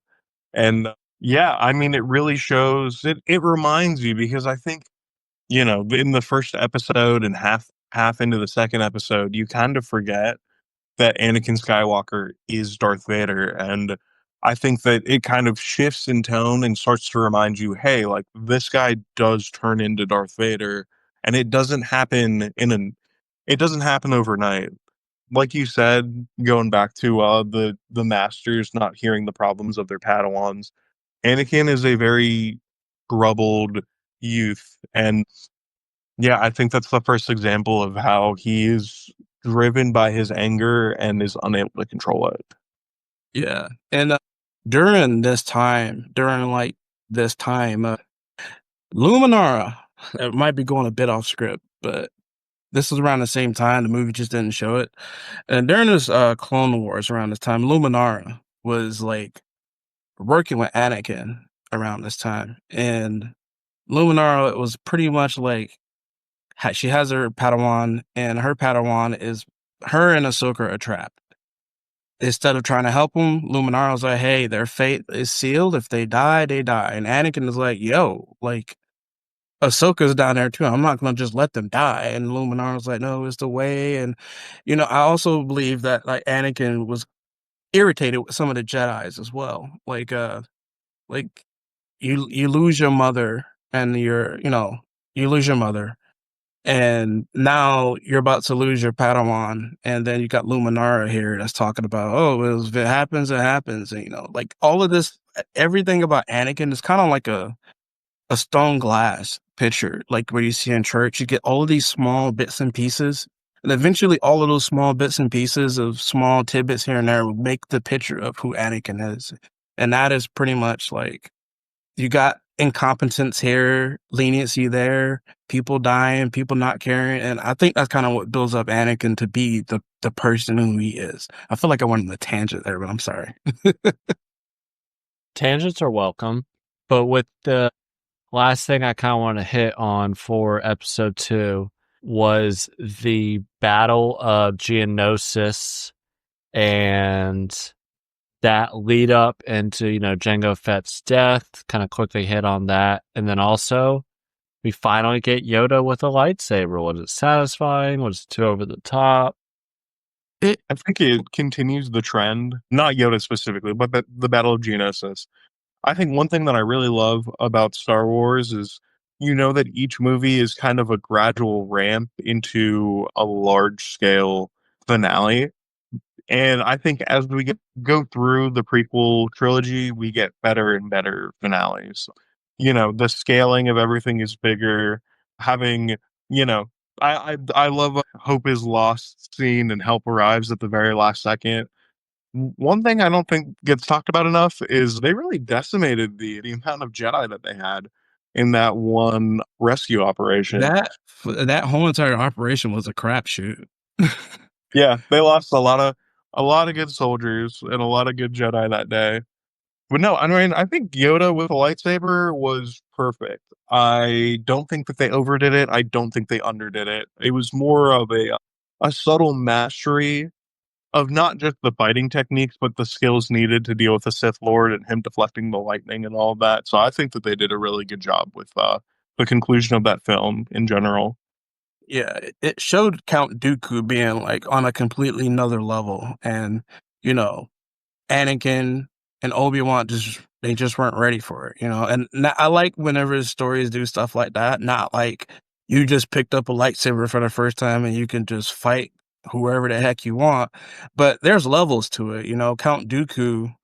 And yeah, I mean, it really shows. It reminds you because I think in the first episode and half into the second episode, you kind of forget that Anakin Skywalker is Darth Vader, and I think that it kind of shifts in tone and starts to remind you, hey, like this guy does turn into Darth Vader, and it doesn't happen overnight. Like you said, going back to the masters not hearing the problems of their Padawans, Anakin is a very troubled youth, and yeah, I think that's the first example of how he is driven by his anger and is unable to control it. yeah. And during this time, Luminara, it might be going a bit off script, but this was around the same time. The movie just didn't show it. And during this Clone Wars around this time, Luminara was like working with Anakin around this time. And Luminara, it was pretty much like she has her Padawan, and her Padawan is her and Ahsoka are trapped. Instead of trying to help them, Luminara was like, "Hey, their fate is sealed. If they die, they die." And Anakin is like, "Yo, like Ahsoka's down there too. I'm not gonna just let them die." And Luminara was like, "No, it's the way." And I also believe that like Anakin was irritated with some of the Jedi's as well. Like you lose your mother, and you lose your mother, and now you're about to lose your Padawan, and then you got Luminara here that's talking about, oh, if it happens, it happens. And like all of this, everything about Anakin is kind of like a stone glass picture, like where you see in church. You get all of these small bits and pieces, and eventually all of those small bits and pieces of small tidbits here and there will make the picture of who Anakin is. And that is pretty much like, you got incompetence here, leniency there, people dying, people not caring. And I think that's kind of what builds up Anakin to be the person who he is. I feel like I went on a tangent there, but I'm sorry. Tangents are welcome, but with the last thing I kind of want to hit on for episode 2 was the Battle of Geonosis and that lead up into, Jango Fett's death, kind of quickly hit on that. And then also, we finally get Yoda with a lightsaber. Was it satisfying? Was it too over the top? I think it continues the trend, not Yoda specifically, but the Battle of Geonosis. I think one thing that I really love about Star Wars is that each movie is kind of a gradual ramp into a large scale finale. And I think as we go through the prequel trilogy, we get better and better finales. The scaling of everything is bigger. Having, I love a Hope is Lost scene and help arrives at the very last second. One thing I don't think gets talked about enough is they really decimated the amount of Jedi that they had in that one rescue operation. That whole entire operation was a crapshoot. Yeah, they lost a lot of good soldiers and a lot of good Jedi that day. But no, I mean, I think Yoda with a lightsaber was perfect. I don't think that they overdid it. I don't think they underdid it. It was more of a subtle mastery of not just the fighting techniques, but the skills needed to deal with the Sith Lord and him deflecting the lightning and all of that. So I think that they did a really good job with the conclusion of that film in general. Yeah, it showed Count Dooku being like on a completely another level, and you know, Anakin and Obi-Wan they just weren't ready for it, And I like whenever stories do stuff like that, not like you just picked up a lightsaber for the first time and you can just fight whoever the heck you want. But there's levels to it, Count Dooku,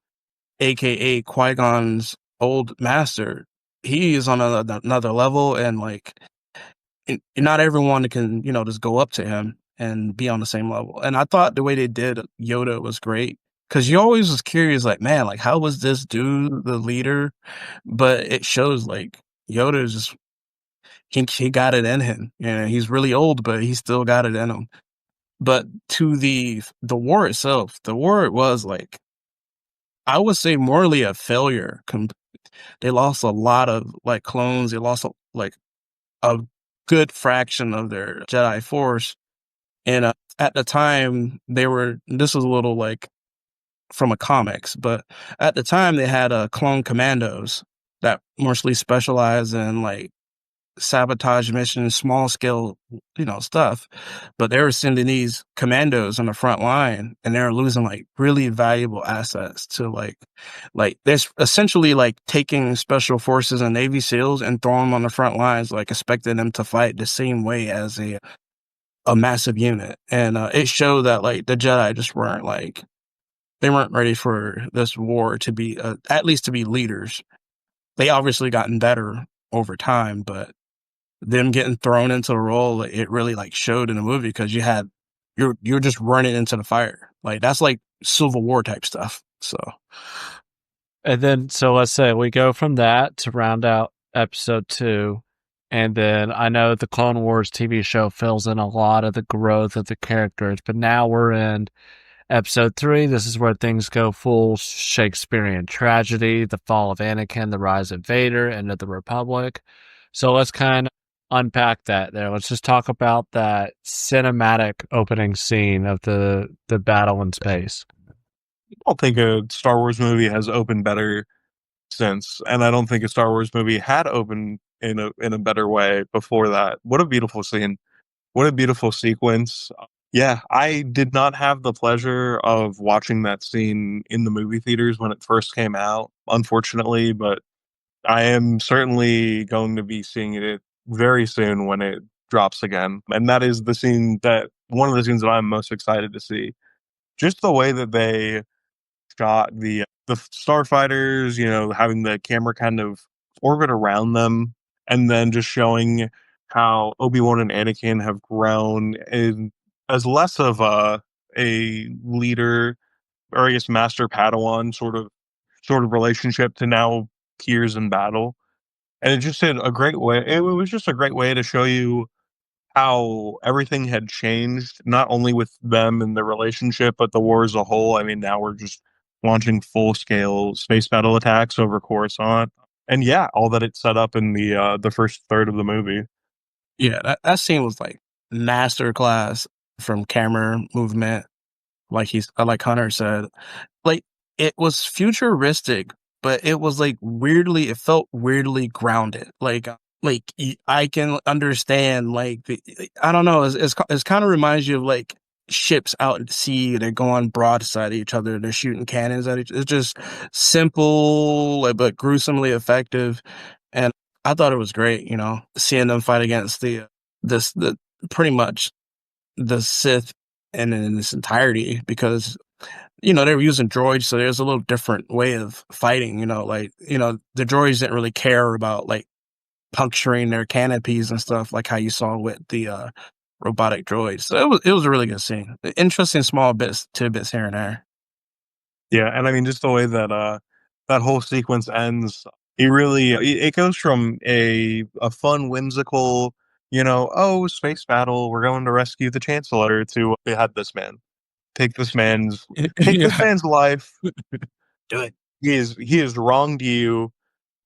aka Qui-Gon's old master, he is on another level, and like not everyone can, just go up to him and be on the same level. And I thought the way they did Yoda was great, because you always was curious, like, man, like how was this dude the leader? But it shows like Yoda is just he got it in him. He's really old, but he still got it in him. But to the war itself, the war was like, I would say morally a failure. They lost a lot of like clones. They lost like a good fraction of their Jedi force. And at the time, this was a little like from a comics, but at the time they had clone commandos that mostly specialize in like sabotage missions, small scale, stuff. But they were sending these commandos on the front line, and they were losing like really valuable assets to like there's essentially like taking special forces and Navy SEALs and throwing them on the front lines, like expecting them to fight the same way as a massive unit. And it showed that like the Jedi just weren't like, they weren't ready for this war to be at least to be leaders. They obviously gotten better over time, but them getting thrown into the role, it really like showed in the movie, because you're just running into the fire. Like that's like Civil War type stuff. So And then, so let's say we go from that to round out episode 2. And then I know the Clone Wars TV show fills in a lot of the growth of the characters, but now we're in episode 3. This is where things go full Shakespearean tragedy, the fall of Anakin, the rise of Vader, and of the Republic. So let's kind of unpack that there. Let's just talk about that cinematic opening scene of the battle in space. I don't think a Star Wars movie has opened better since, and I don't think a Star Wars movie had opened in a better way before that. What a beautiful scene. What a beautiful sequence. Yeah, I did not have the pleasure of watching that scene in the movie theaters when it first came out, unfortunately, but I am certainly going to be seeing it very soon when it drops again. And that is one of the scenes that I'm most excited to see. Just the way that they shot the starfighters, having the camera kind of orbit around them, and then just showing how Obi-Wan and Anakin have grown as less of a leader, or I guess master Padawan sort of relationship, to now peers in battle. And it just did a great way. It was just a great way to show you how everything had changed, not only with them and their relationship, but the war as a whole. I mean, now we're just launching full scale space battle attacks over Coruscant. And yeah, all that it set up in the first third of the movie. yeah, that scene was like master class from camera movement. Like Hunter said, like it was futuristic, but it was like it felt weirdly grounded. I can understand I don't know, it's kind of reminds you of like ships out at sea. They're going broadside at each other. They're shooting cannons at each. It's just simple, but gruesomely effective. And I thought it was great, seeing them fight against the pretty much the Sith and in its entirety, because they were using droids, so there's a little different way of fighting. The droids didn't really care about like puncturing their canopies and stuff like how you saw with the robotic droids. So it was a really good scene. Interesting small tidbits here and there. Yeah, and I mean, just the way that that whole sequence ends, it goes from a fun, whimsical, oh, space battle, we're going to rescue the Chancellor, to behead this man. Take this man's take this Yeah. man's life. Do it. He has wronged you,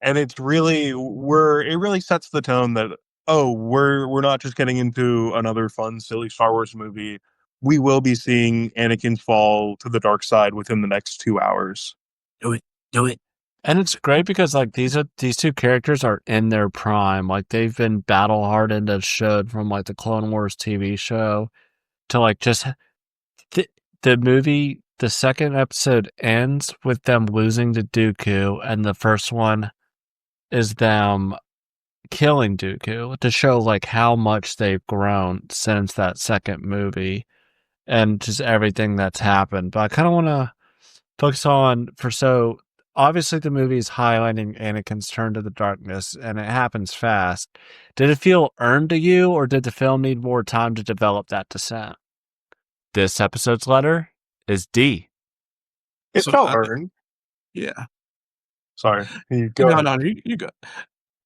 and it really sets the tone that, oh, we're not just getting into another fun, silly Star Wars movie. We will be seeing Anakin fall to the dark side within the next 2 hours. Do it. Do it. And it's great because like these two characters are in their prime. Like they've been battle hardened as showed from like the Clone Wars TV show to like just the movie. The second episode ends with them losing to Dooku, and the first one is them killing Dooku to show like how much they've grown since that second movie and just everything that's happened. But I kind of want to focus on so obviously the movie is highlighting Anakin's turn to the darkness and it happens fast. Did it feel earned to you, or did the film need more time to develop that descent? This episode's letter is D. It felt earned. Yeah. Sorry. You go ahead. No, you go.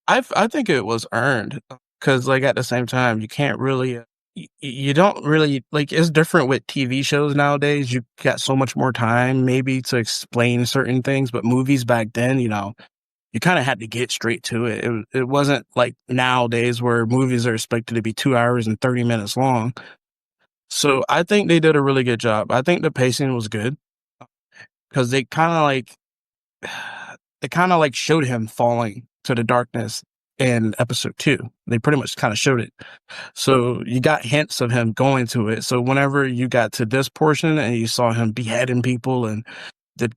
I think it was earned because, like, at the same time, you can't really, you don't really like. It's different with TV shows nowadays. You got so much more time, maybe, to explain certain things. But movies back then, you kind of had to get straight to it. It wasn't like nowadays where movies are expected to be 2 hours and 30 minutes long. So I think they did a really good job. I think the pacing was good because they kind of like showed him falling to the darkness in episode 2. They pretty much kind of showed it. So you got hints of him going to it. So whenever you got to this portion and you saw him beheading people and the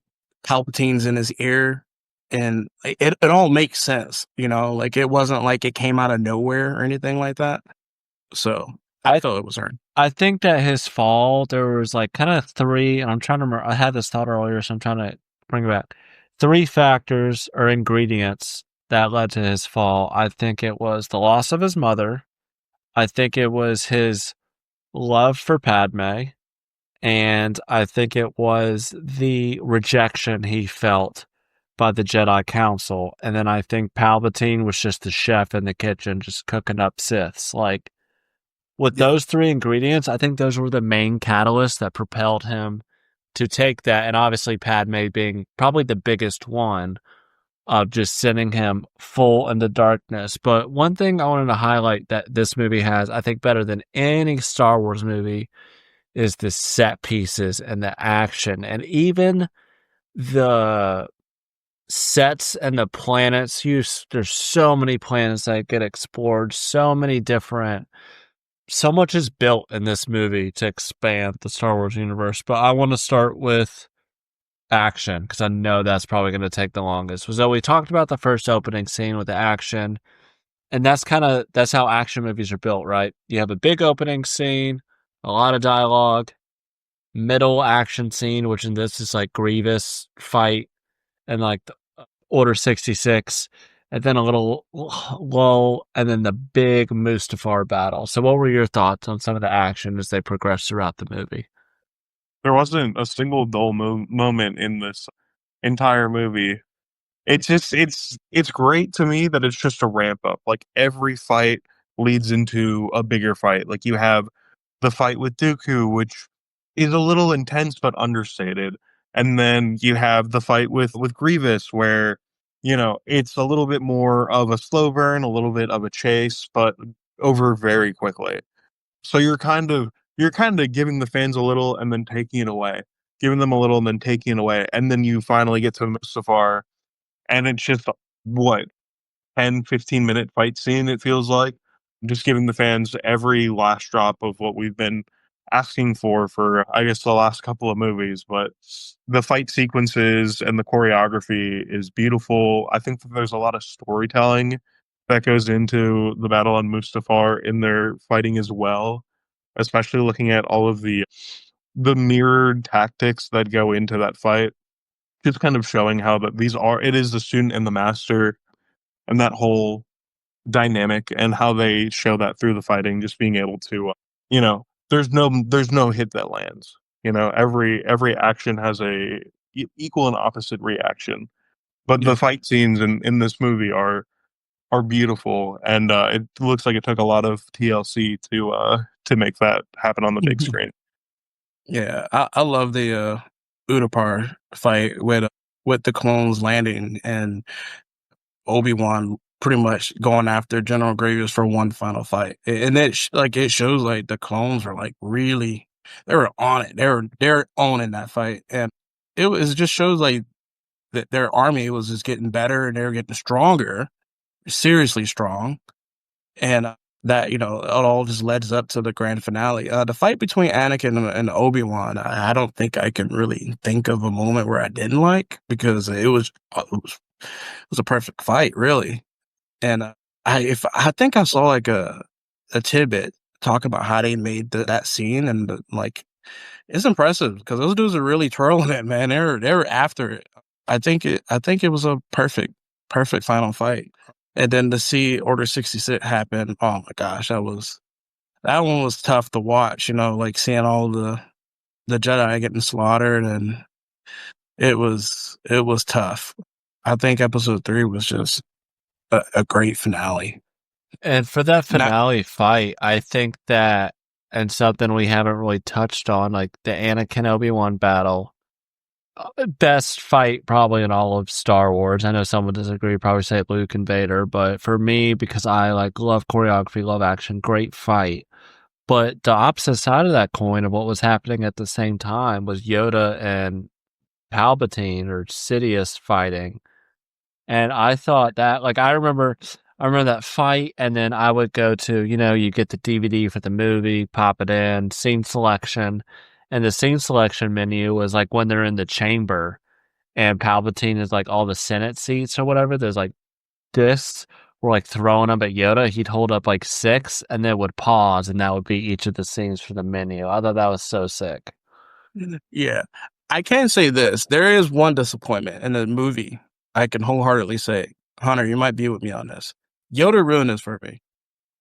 Palpatine's in his ear, and it all makes sense, like it wasn't like it came out of nowhere or anything like that. So I thought it was earned. I think that his fall, there was like kind of 3, and I'm trying to remember, I had this thought earlier, so I'm trying to bring it back. 3 factors or ingredients that led to his fall. I think it was the loss of his mother. I think it was his love for Padme. And I think it was the rejection he felt by the Jedi Council. And then I think Palpatine was just the chef in the kitchen, just cooking up Siths. Like, with those 3 ingredients, I think those were the main catalysts that propelled him to take that. And obviously Padme being probably the biggest one of just sending him full into darkness. But one thing I wanted to highlight that this movie has, I think better than any Star Wars movie, is the set pieces and the action. And even the sets and the planets, there's so many planets that get explored, so much is built in this movie to expand the Star Wars universe. But I want to start with action because I know that's probably going to take the longest. So we talked about the first opening scene with the action, and that's how action movies are built, right? You have a big opening scene, a lot of dialogue, middle action scene, which in this is like Grievous fight and like the Order 66, and then a little lull, and then the big Mustafar battle. So what were your thoughts on some of the action as they progress throughout the movie? There wasn't a single dull moment in this entire movie. It's great to me that it's just a ramp up. Like every fight leads into a bigger fight. Like you have the fight with Dooku, which is a little intense but understated. And then you have the fight with Grievous, where it's a little bit more of a slow burn, a little bit of a chase, but over very quickly. So you're kind of giving the fans a little and then taking it away, giving them a little and then taking it away, and then you finally get to Mustafar, and it's just what 10-15 minute fight scene. It feels like just giving the fans every last drop of what we've been asking for I guess the last couple of movies. But the fight sequences and the choreography is beautiful. I think that there's a lot of storytelling that goes into the battle on Mustafar in their fighting as well, especially looking at all of the mirrored tactics that go into that fight, just kind of showing how that it is the student and the master, and that whole dynamic, and how they show that through the fighting, just being able to there's no hit that lands. Every action has a equal and opposite reaction. But the fight scenes in this movie are beautiful, and it looks like it took a lot of TLC to make that happen on the big screen. Yeah, I love the Utapar fight with the clones landing, and Obi-Wan pretty much going after General Grievous for one final fight. And it shows like the clones were like really, they were on it. They're owning that fight. And it just shows like that their army was just getting better and they were getting stronger, seriously strong. And that, it all just leads up to the grand finale. The fight between Anakin and Obi-Wan, I don't think I can really think of a moment where I didn't like, because it was a perfect fight, really. And I think I saw like a tidbit talk about how they made that scene, and like it's impressive because those dudes are really twirling it, man. They were after it. I think it was a perfect final fight. And then to see Order 66 happen, oh my gosh, that one was tough to watch. Like seeing all the Jedi getting slaughtered, and it was tough. I think episode 3 was just a great finale. And for that Not, finale fight, I think that, and something we haven't really touched on, like the Anakin Obi-Wan battle, best fight probably in all of Star Wars. I know some would disagree, probably say Luke and Vader, but for me, because I love choreography, love action, great fight. But the opposite side of that coin of what was happening at the same time was Yoda and Palpatine or Sidious fighting. And I thought that, I remember that fight, and then I would go to, you get the DVD for the movie, pop it in, scene selection, and the scene selection menu was like when they're in the chamber, and Palpatine is like all the Senate seats or whatever. There's like discs were like throwing them at Yoda. He'd hold up like 6, and then would pause, and that would be each of the scenes for the menu. I thought that was so sick. yeah. I can say this. There is one disappointment in the movie. I can wholeheartedly say, Hunter, you might be with me on this. Yoda ruined this for me.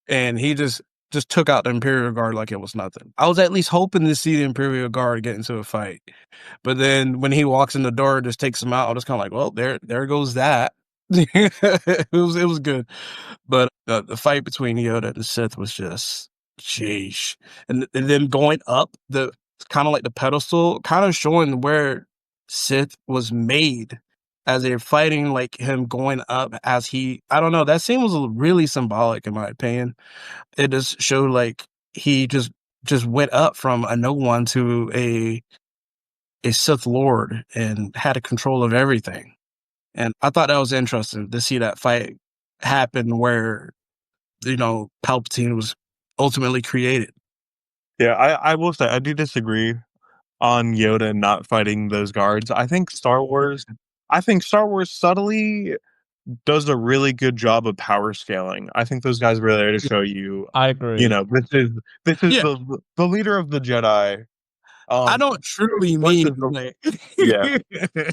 And he just took out the Imperial Guard like it was nothing. I was at least hoping to see the Imperial Guard get into a fight. But then when he walks in the door and just takes him out, I was kind of like, well, there goes that. it was good. But the fight between Yoda and Sith was just, sheesh. And then going up the kind of like the pedestal, kind of showing where Sith was made as they're fighting, like him going up as I don't know, that scene was really symbolic in my opinion. It just showed like he just went up from a no one to a Sith Lord and had a control of everything. And I thought that was interesting to see that fight happen where, Palpatine was ultimately created. Yeah, I will say I do disagree on Yoda not fighting those guards. I think Star Wars subtly does a really good job of power scaling. I think those guys were there to show you, I agree. this is Yeah. the leader of the Jedi. I don't truly mean like Yeah.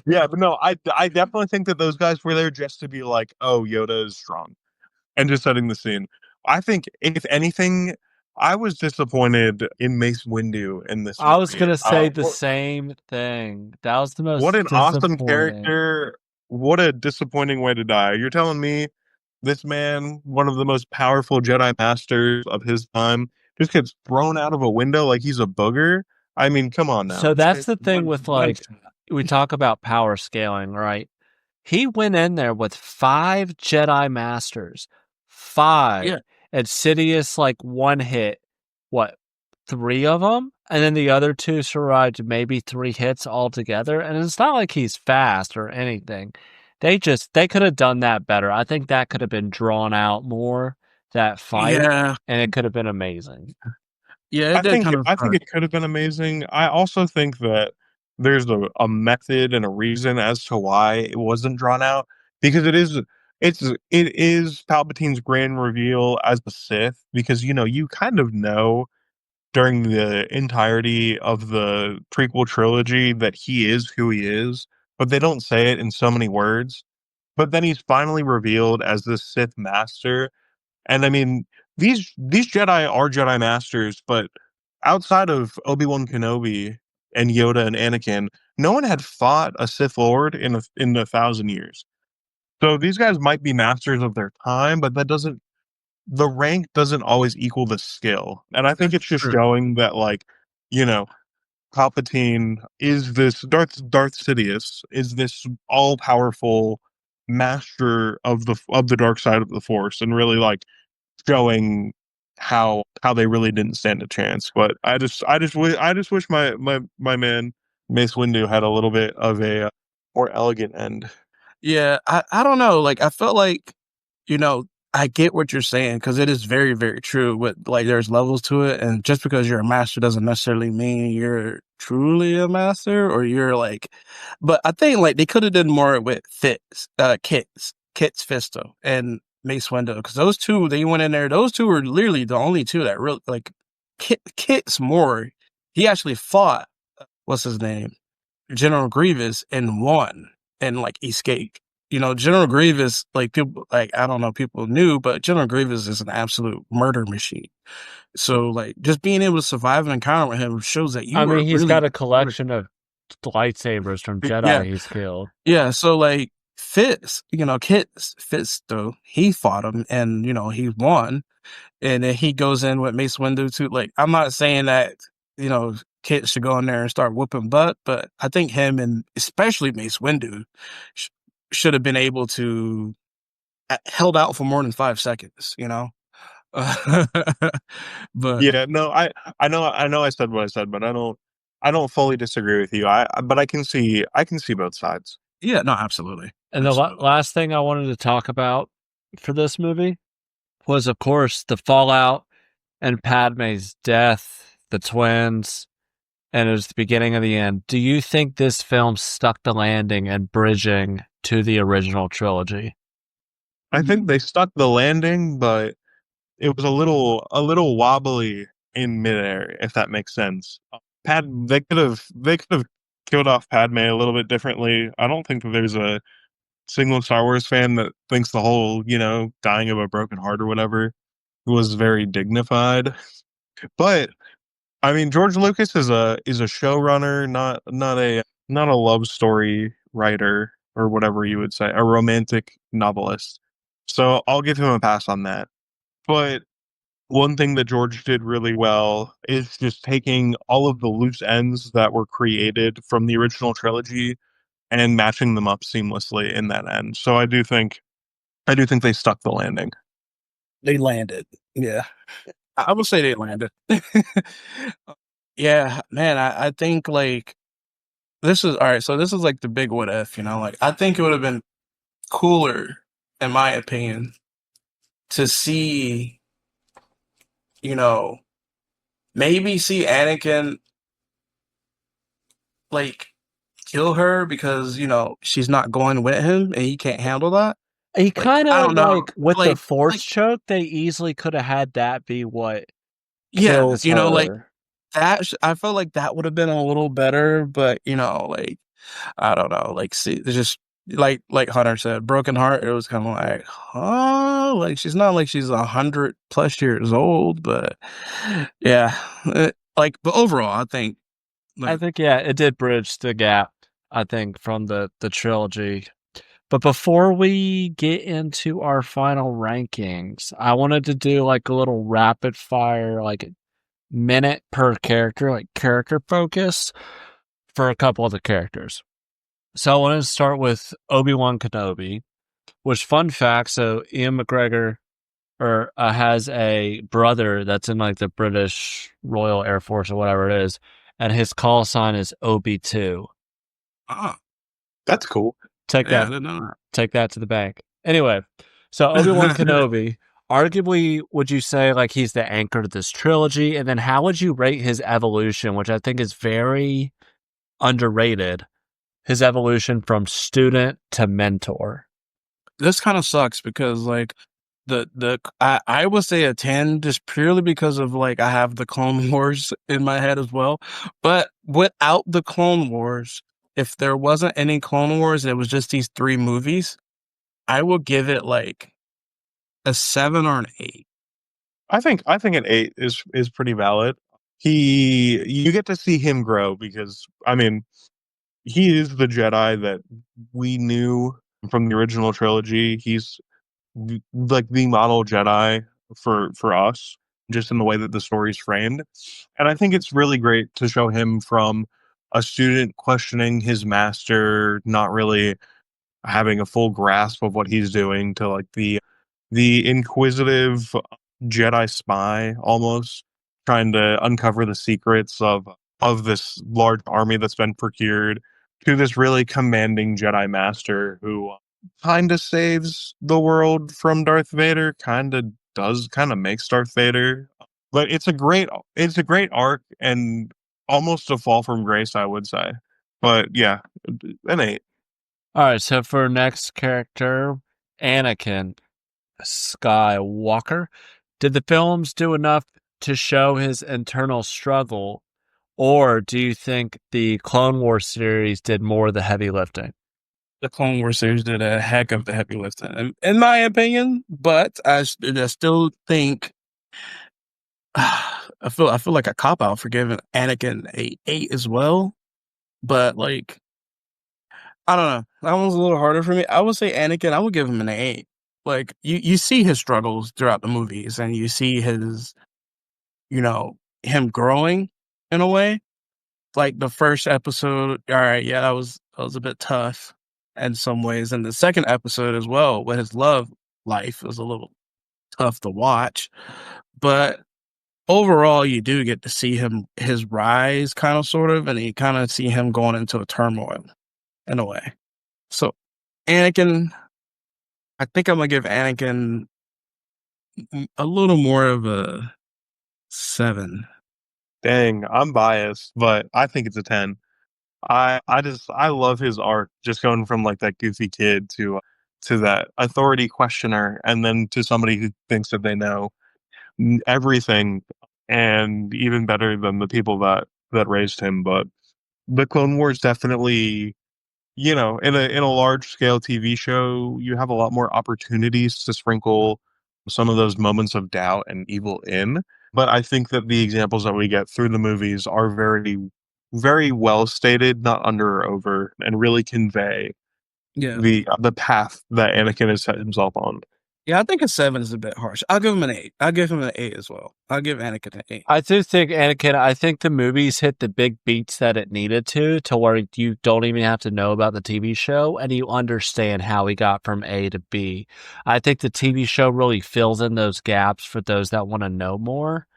Yeah, but no, I definitely think that those guys were there just to be like, oh, Yoda is strong, and just setting the scene. I think if anything, I was disappointed in Mace Windu in this I was movie. gonna say the same thing. That was the most What an awesome disappointing. character. What a disappointing way to die. You're telling me this man, one of the most powerful Jedi masters of his time, just gets thrown out of a window like he's a booger? I mean, come on now. So that's the thing with we talk about power scaling, right? He went in there with 5 Jedi Masters. 5. Yeah. And Sidious, one hit, what, 3 of them? And then the other 2 survived maybe 3 hits altogether. And it's not like he's fast or anything. They could have done that better. I think that could have been drawn out more, that fight. Yeah. And it could have been amazing. Yeah, I think it could have been amazing. I also think that there's a method and a reason as to why it wasn't drawn out, because it is Palpatine's grand reveal as the Sith, because you kind of know during the entirety of the prequel trilogy that he is who he is, but they don't say it in so many words. But then he's finally revealed as the Sith master, and I mean, these Jedi are Jedi Masters, but outside of Obi-Wan Kenobi and Yoda and Anakin, no one had fought a Sith Lord in 1,000 years. So these guys might be masters of their time, but the rank doesn't always equal the skill. And I think it's just true. showing that, you know, Palpatine is this Darth Sidious is this all powerful master of the dark side of the Force, and really like showing how they really didn't stand a chance. But I just wish my man Mace Windu had a little bit of a more elegant end. Yeah, I don't know, like, I felt like, you know, I get what you're saying because it is very, very true with like, there's levels to it, and just because you're a master doesn't necessarily mean you're truly a master or you're like but I think, like, they coulda done more with Kit's Fisto and Mace Windu because those 2, they went in there those 2 were literally the only 2 that really like, Kit's more he actually fought, what's his name? General Grievous and won and, like, escaped. You know, General Grievous, like, people like, I don't know, people knew, but General Grievous is an absolute murder machine. So, like, just being able to survive an encounter with him shows that you I are mean, he's really got a collection of lightsabers from yeah, Jedi he's killed. yeah, so, like, Kit's Fisto, he fought him and, you know, he won. And then he goes in with Mace Windu too. Like, I'm not saying that, you know, Kit should go in there and start whooping butt, but I think him and especially Mace Windu sh- should have been able to held out for more than 5 seconds, you know? But Yeah, no, I know I said what I said, but I don't fully disagree with you. But I can see both sides. yeah, no, absolutely. And the Absolutely. last thing I wanted to talk about for this movie was, of course, the fallout and Padme's death, the twins, and it was the beginning of the end. Do you think this film stuck the landing and bridging to the original trilogy? I think they stuck the landing, but it was a little wobbly in midair, if that makes sense. They could have killed off Padme a little bit differently. I don't think that there's a single Star Wars fan that thinks the whole, you know, dying of a broken heart or whatever was very dignified. But I mean, George Lucas is a showrunner, not a love story writer or whatever you would say, a romantic novelist. So I'll give him a pass on that. But one thing that George did really well is just taking all of the loose ends that were created from the original trilogy and matching them up seamlessly in that end. So I do think they stuck the landing. They landed. Yeah. I would say they landed. Yeah, man, I think like this is all right. So this is like the big what if, you know, like I think it would have been cooler, in my opinion, to see, you know, maybe see Anakin like kill her because, you know, she's not going with him and he can't handle that. He Like, kind I of don't know. like with the force Like choke, they easily could have had that be what yeah, kills you know, like her. I felt like that would have been a little better, but you know, like I don't know, like see it's just like Hunter said, broken heart, it was kind of like, huh? Like she's not like she's 100+ years old, but yeah. Like but overall, I think I like think yeah, it did bridge the gap. I think from the trilogy. But before we get into our final rankings, I wanted to do like a little rapid fire, like minute per character, like character focus for a couple of the characters. So I wanted to start with Obi-Wan Kenobi, which fun fact, so Ian McGregor has a brother that's in like the British Royal Air Force or whatever it is, and his call sign is Obi-2. ah, That's cool. Take yeah, I that didn't know take that to the bank. Anyway, so Obi-Wan that. Kenobi, arguably, would you say like he's the anchor to this trilogy? And then how would you rate his evolution, which I think is very underrated? His evolution from student to mentor. This kind of sucks because like I would say a 10 just purely because of like I have the Clone Wars in my head as well. But without the Clone Wars, if there wasn't any Clone Wars and it was just these 3 movies, I would give it like a 7 or an 8. I think an 8 is pretty valid. He you get to see him grow because I mean, he is the Jedi that we knew from the original trilogy. He's like the model Jedi for us, just in the way that the story's framed. And I think it's really great to show him from a student questioning his master, not really having a full grasp of what he's doing, to like the inquisitive Jedi spy, almost trying to uncover the secrets of this large army that's been procured, to this really commanding Jedi master who kind of saves the world from Darth Vader, kind of makes Darth Vader. But it's a great arc, and almost a fall from grace, I would say. But yeah, an 8. All right, so for next character, Anakin Skywalker, did the films do enough to show his internal struggle, or do you think the Clone Wars series did more of the heavy lifting? The Clone Wars series did a heck of the heavy lifting, in my opinion. But I still think I feel like a cop out for giving Anakin a 8 as well. But like, I don't know, that one's a little harder for me. I would say Anakin, I would give him an 8. Like, you see his struggles throughout the movies, and you see his, him growing in a way. Like the first episode, all right, yeah, that was a bit tough in some ways, and the second episode as well, with his love life, was a little tough to watch. But overall, you do get to see his rise, kind of, sort of, and you kind of see him going into a turmoil in a way. So, Anakin, I think I'm gonna give Anakin a little more of a 7. Dang, I'm biased, but I think it's a 10. I love his arc, just going from like that goofy kid to that authority questioner, and then to somebody who thinks that they know everything, and even better than the people that raised him. But the Clone Wars definitely, in a large scale TV show, you have a lot more opportunities to sprinkle some of those moments of doubt and evil in. But I think that the examples that we get through the movies are very, very well stated, not under or over, and really convey Yeah. the path that Anakin has set himself on. Yeah, I think a 7 is a bit harsh. I'll give him an 8. I'll give him an 8 as well. I'll give Anakin an 8. I do think I think the movies hit the big beats that it needed to where you don't even have to know about the TV show and you understand how he got from A to B. I think the TV show really fills in those gaps for those that want to know more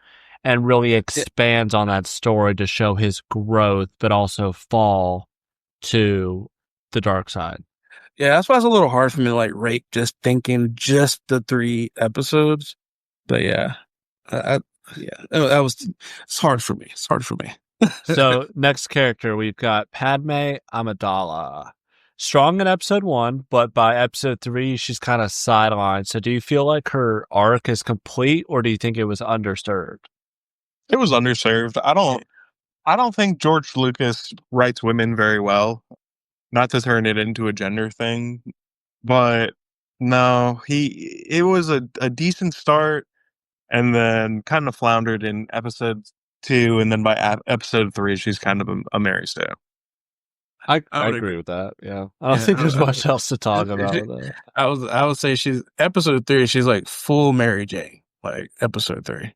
and really expands on that story to show his growth, but also fall to the dark side. Yeah, that's why it's a little hard for me to like rate just thinking just the 3 episodes. But yeah, it's hard for me. It's hard for me. So next character, we've got Padme Amidala. Strong in episode 1, but by episode 3, she's kind of sidelined. So do you feel like her arc is complete, or do you think it was underserved? It was underserved. I don't think George Lucas writes women very well. Not to turn it into a gender thing, but no, it was a decent start, and then kind of floundered in episode 2, and then by episode 3, she's kind of a Mary Sue. I agree with that. Yeah, I don't think there's much else to talk about with that. I would say she's episode 3. She's like full Mary Jane, like episode 3.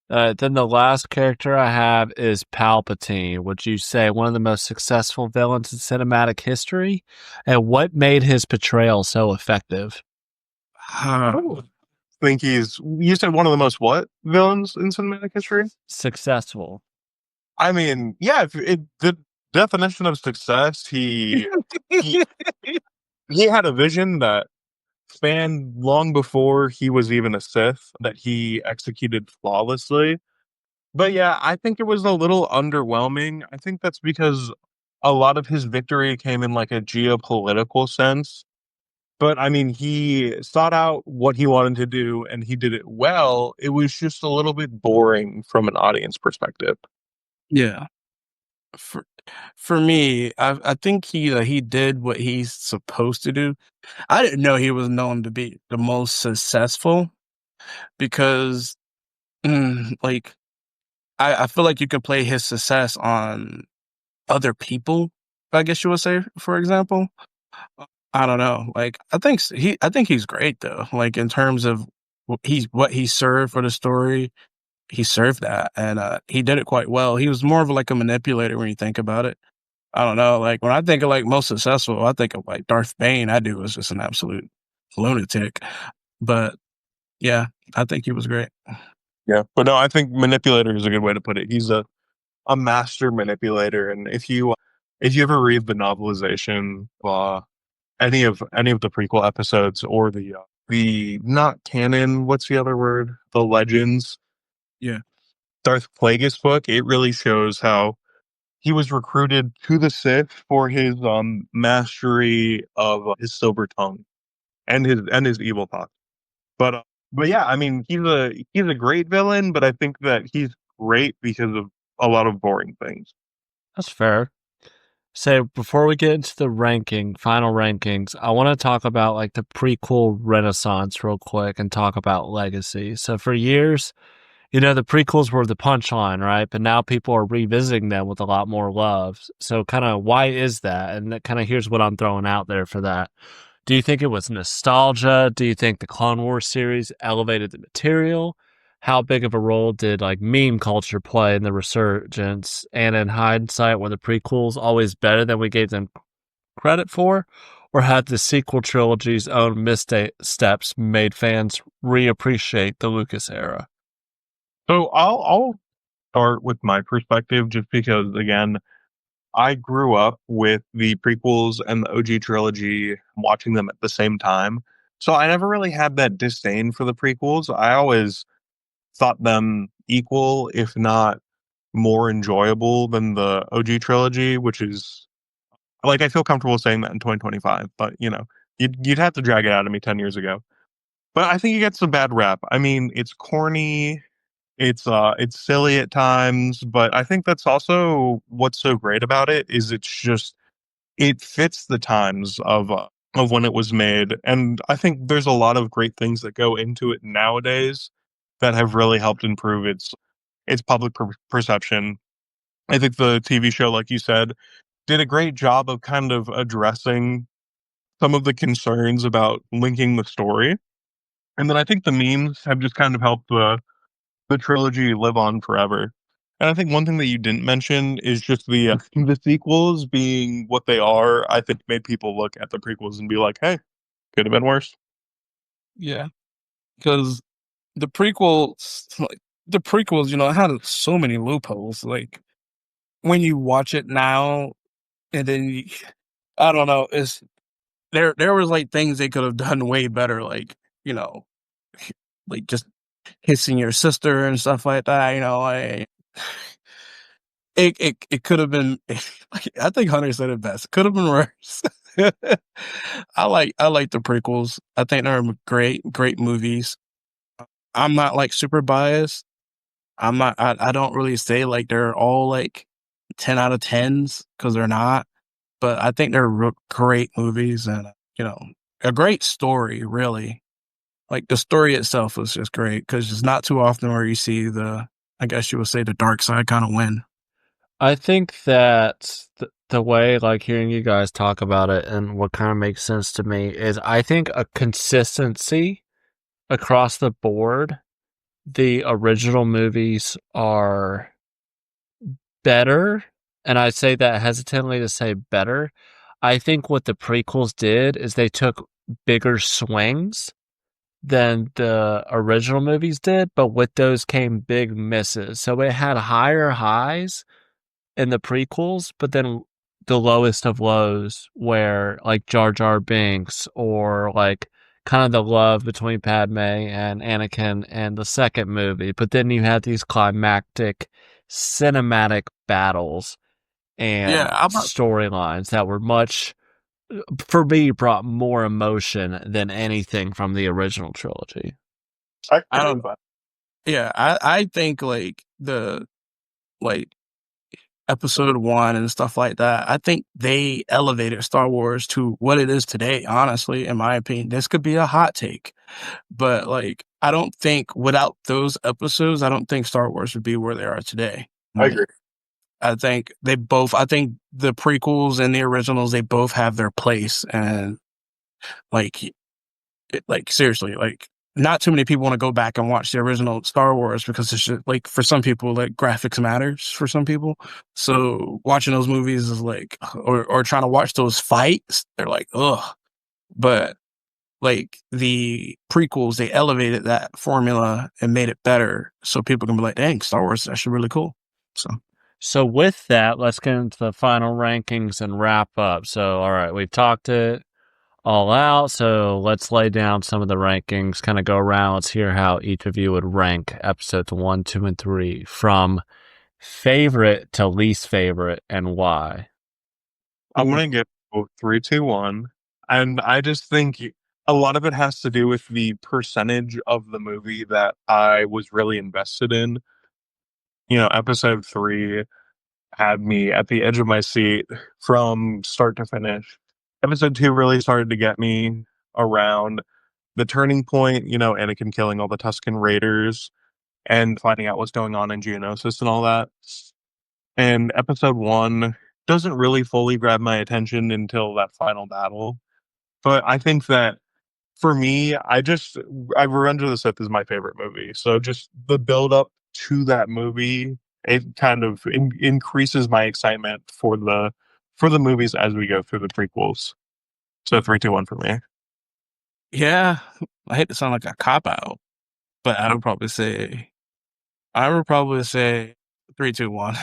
Then the last character I have is Palpatine. Would you say one of the most successful villains in cinematic history? And what made his portrayal so effective? I think you said one of the most what villains in cinematic history? Successful. I mean, yeah, the definition of success, he had a vision that spanned long before he was even a Sith, that he executed flawlessly. But yeah, I think it was a little underwhelming. I think that's because a lot of his victory came in like a geopolitical sense. But I mean, he sought out what he wanted to do and he did it well. It was just a little bit boring from an audience perspective. Yeah. For me, I think he did what he's supposed to do. I didn't know he was known to be the most successful because, like, I feel like you can play his success on other people, I guess you would say, for example. I don't know. Like, I think he's great though. Like, in terms of what he served for the story, he served that, and he did it quite well. He was more of like a manipulator when you think about it. I don't know. Like when I think of like most successful, I think of like Darth Bane. That dude was just an absolute lunatic. But yeah, I think he was great. Yeah, but no, I think manipulator is a good way to put it. He's a master manipulator, and if you ever read the novelization, any of the prequel episodes or the not canon, what's the other word? The legends. Yeah. Darth Plagueis book. It really shows how he was recruited to the Sith for his mastery of his silver tongue and his evil thoughts. But but yeah, I mean, he's a great villain, but I think that he's great because of a lot of boring things. That's fair. So before we get into the final rankings, I want to talk about like the prequel renaissance real quick and talk about legacy. So for years, the prequels were the punchline, right? But now people are revisiting them with a lot more love. So kind of why is that? And that kind of here's what I'm throwing out there for that. Do you think it was nostalgia? Do you think the Clone Wars series elevated the material? How big of a role did like meme culture play in the resurgence? And in hindsight, were the prequels always better than we gave them credit for? Or had the sequel trilogy's own missteps made fans reappreciate the Lucas era? So I'll start with my perspective, just because again, I grew up with the prequels and the OG trilogy, watching them at the same time. So I never really had that disdain for the prequels. I always thought them equal, if not more enjoyable than the OG trilogy, which is like I feel comfortable saying that in 2025, but you'd have to drag it out of me 10 years ago. But I think it gets a bad rap. I mean, it's corny, it's silly at times, but I think that's also what's so great about it is it fits the times of when it was made, and I think there's a lot of great things that go into it nowadays that have really helped improve its public perception. I think the TV show, like you said, did a great job of kind of addressing some of the concerns about linking the story. And then I think the memes have just kind of helped the trilogy live on forever. And I think one thing that you didn't mention is just the sequels being what they are. I think made people look at the prequels and be like, "Hey, could have been worse." Yeah. Because the prequels, it had so many loopholes. Like when you watch it now, and then I don't know, it's there was like things they could have done way better, like like just kissing your sister and stuff like that. Like it could have been. I think Hunter said it best. It could have been worse. I like the prequels. I think they're great movies. I'm not like super biased. I'm not. I don't really say like they're all like 10 out of 10s because they're not. But I think they're great movies and a great story. Really, like the story itself was just great because it's not too often where you see I guess you would say the dark side kind of win. I think that the way, like, hearing you guys talk about it and what kind of makes sense to me is I think a consistency across the board. The original movies are better, and I say that hesitantly to say better. I think what the prequels did is they took bigger swings than the original movies did, but with those came big misses. So it had higher highs in the prequels, but then the lowest of lows where like Jar Jar Binks or like kind of the love between Padme and Anakin and the second movie. But then you had these climactic cinematic battles Yeah, and I'm not, storylines that were much, for me, brought more emotion than anything from the original trilogy. I don't. Yeah, I think like like episode 1 and stuff like that. I think they elevated Star Wars to what it is today. Honestly, in my opinion, this could be a hot take, but like I don't think without those episodes, I don't think Star Wars would be where they are today. I agree. I think they both. I think the prequels and the originals, they both have their place, and like, like seriously, like not too many people want to go back and watch the original Star Wars because it's just, like, for some people, like, graphics matters for some people. So watching those movies is like, or trying to watch those fights, they're like, ugh. But like the prequels, they elevated that formula and made it better, so people can be like, dang, Star Wars is actually really cool. So with that, let's get into the final rankings and wrap up. So, all right, we've talked it all out. So let's lay down some of the rankings, kind of go around. Let's hear how each of you would rank episodes 1, 2, and 3 from favorite to least favorite and why. I'm gonna get 3, 2, 1, and I just think a lot of it has to do with the percentage of the movie that I was really invested in. Episode 3 had me at the edge of my seat from start to finish. Episode 2 really started to get me around the turning point, Anakin killing all the Tusken Raiders and finding out what's going on in Geonosis and all that. And episode 1 doesn't really fully grab my attention until that final battle. But I think that for me, Revenge of the Sith is my favorite movie. So just the build up to that movie, it kind of increases my excitement for the movies as we go through the prequels. So 3, 2, 1 for me. Yeah, I hate to sound like a cop out, but I would probably say 3, 2, 1.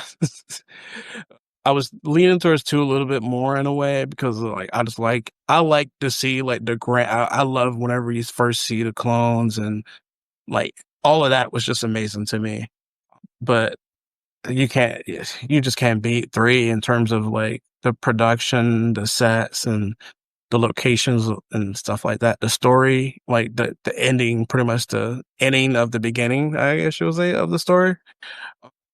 I was leaning towards 2 a little bit more in a way because like I like to see like the grand. I love whenever you first see the clones and like all of that was just amazing to me. But you just can't beat 3 in terms of like the production, the sets, and the locations and stuff like that. The story, like the ending, pretty much the ending of the beginning, I guess you would say, of the story.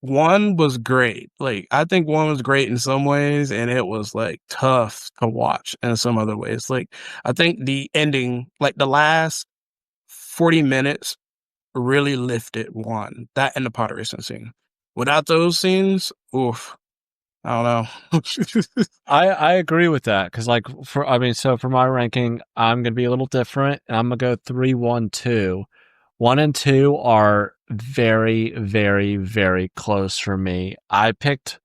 1 was great. Like, I think 1 was great in some ways, and it was, like, tough to watch in some other ways. Like, I think the ending, like, the last 40 minutes really lifted 1. That and the pod racing scene. Without those scenes, oof, I don't know. I agree with that because, like, so for my ranking, I'm gonna be a little different. I'm gonna go 3, 1, 2. 1 and 2 are very, very, very close for me. I picked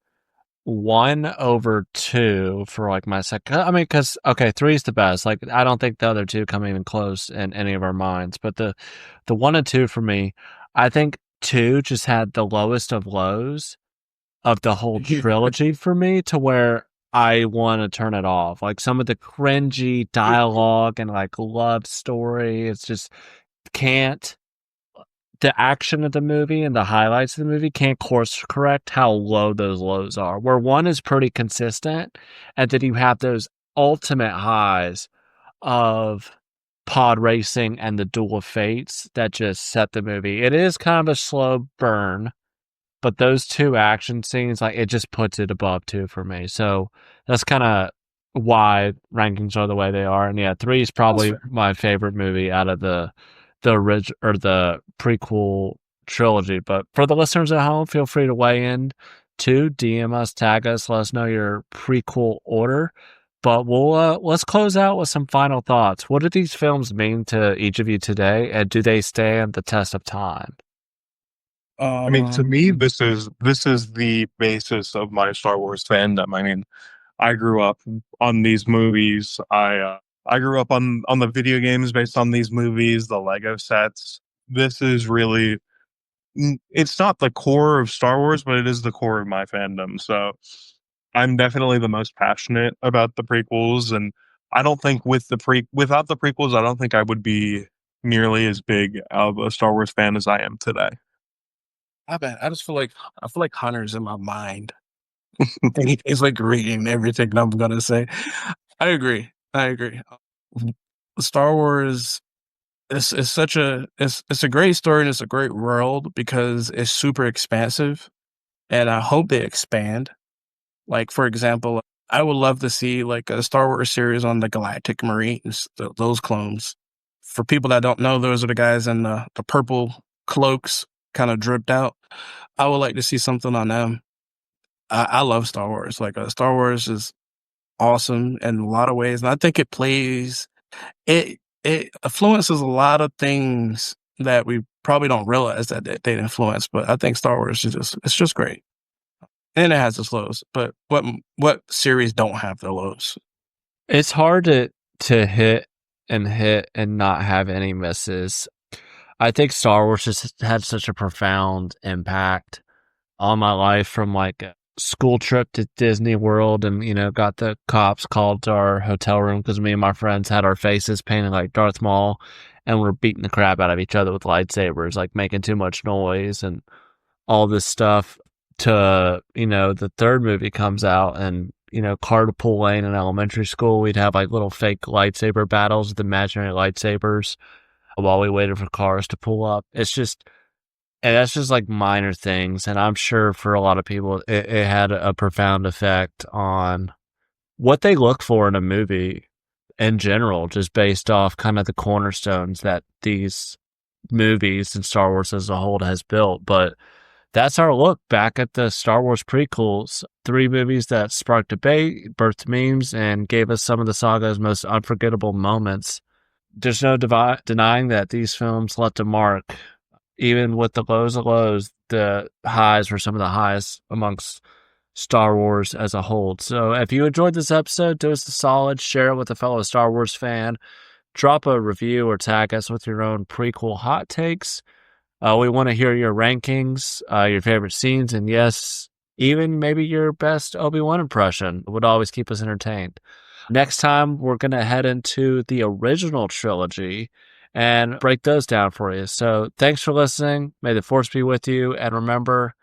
1 over 2 for like my second. I mean, because okay, 3 is the best. Like, I don't think the other 2 come even close in any of our minds. But the 1 and 2 for me, I think 2 just had the lowest of lows of the whole trilogy for me, to where I want to turn it off. Like some of the cringy dialogue and like love story, it's just can't. The action of the movie and the highlights of the movie can't course correct how low those lows are. Where 1 is pretty consistent, and then you have those ultimate highs of pod racing and the Duel of Fates that just set the movie. It is kind of a slow burn, but those 2 action scenes, like, it just puts it above 2 for me. So that's kind of why rankings are the way they are. And yeah, 3 is probably my favorite movie out of the original or the prequel trilogy. But for the listeners at home, feel free to weigh in too. DM us, tag us, let us know your prequel order. But we'll let's close out with some final thoughts. What do these films mean to each of you today, and do they stand the test of time? I mean, to me, this is the basis of my Star Wars fandom. I mean, I grew up on these movies. I grew up on the video games based on these movies, the Lego sets. This is really, it's not the core of Star Wars, but it is the core of my fandom. So I'm definitely the most passionate about the prequels, and I don't think without the prequels, I don't think I would be nearly as big of a Star Wars fan as I am today. I bet. I feel like Hunter's in my mind. And he's like reading everything I'm gonna say. I agree. Star Wars is such it's a great story and it's a great world because it's super expansive, and I hope they expand. Like, for example, I would love to see like a Star Wars series on the Galactic Marines, those clones. For people that don't know, those are the guys in the purple cloaks, kind of dripped out. I would like to see something on them. I love Star Wars. Like, Star Wars is awesome in a lot of ways, and I think it it influences a lot of things that we probably don't realize that they influence. But I think Star Wars it's just great, and it has its lows. But what series don't have the lows? It's hard to hit and not have any misses. I think Star Wars just had such a profound impact on my life, from like a school trip to Disney World, and got the cops called to our hotel room because me and my friends had our faces painted like Darth Maul, and we're beating the crap out of each other with lightsabers, like making too much noise and all this stuff. To the third movie comes out, and Carpool Lane in elementary school, we'd have like little fake lightsaber battles with imaginary lightsabers while we waited for cars to pull up. And that's just like minor things. And I'm sure for a lot of people, it had a profound effect on what they look for in a movie in general, just based off kind of the cornerstones that these movies and Star Wars as a whole has built. But that's our look back at the Star Wars prequels, 3 movies that sparked debate, birthed memes, and gave us some of the saga's most unforgettable moments. There's no denying that these films left a mark. Even with the lows of lows, the highs were some of the highest amongst Star Wars as a whole. So if you enjoyed this episode, do us a solid, share it with a fellow Star Wars fan, drop a review or tag us with your own prequel hot takes. We want to hear your rankings, your favorite scenes, and yes, even maybe your best Obi-Wan impression. It would always keep us entertained. Next time, we're going to head into the original trilogy and break those down for you. So thanks for listening. May the Force be with you. And remember,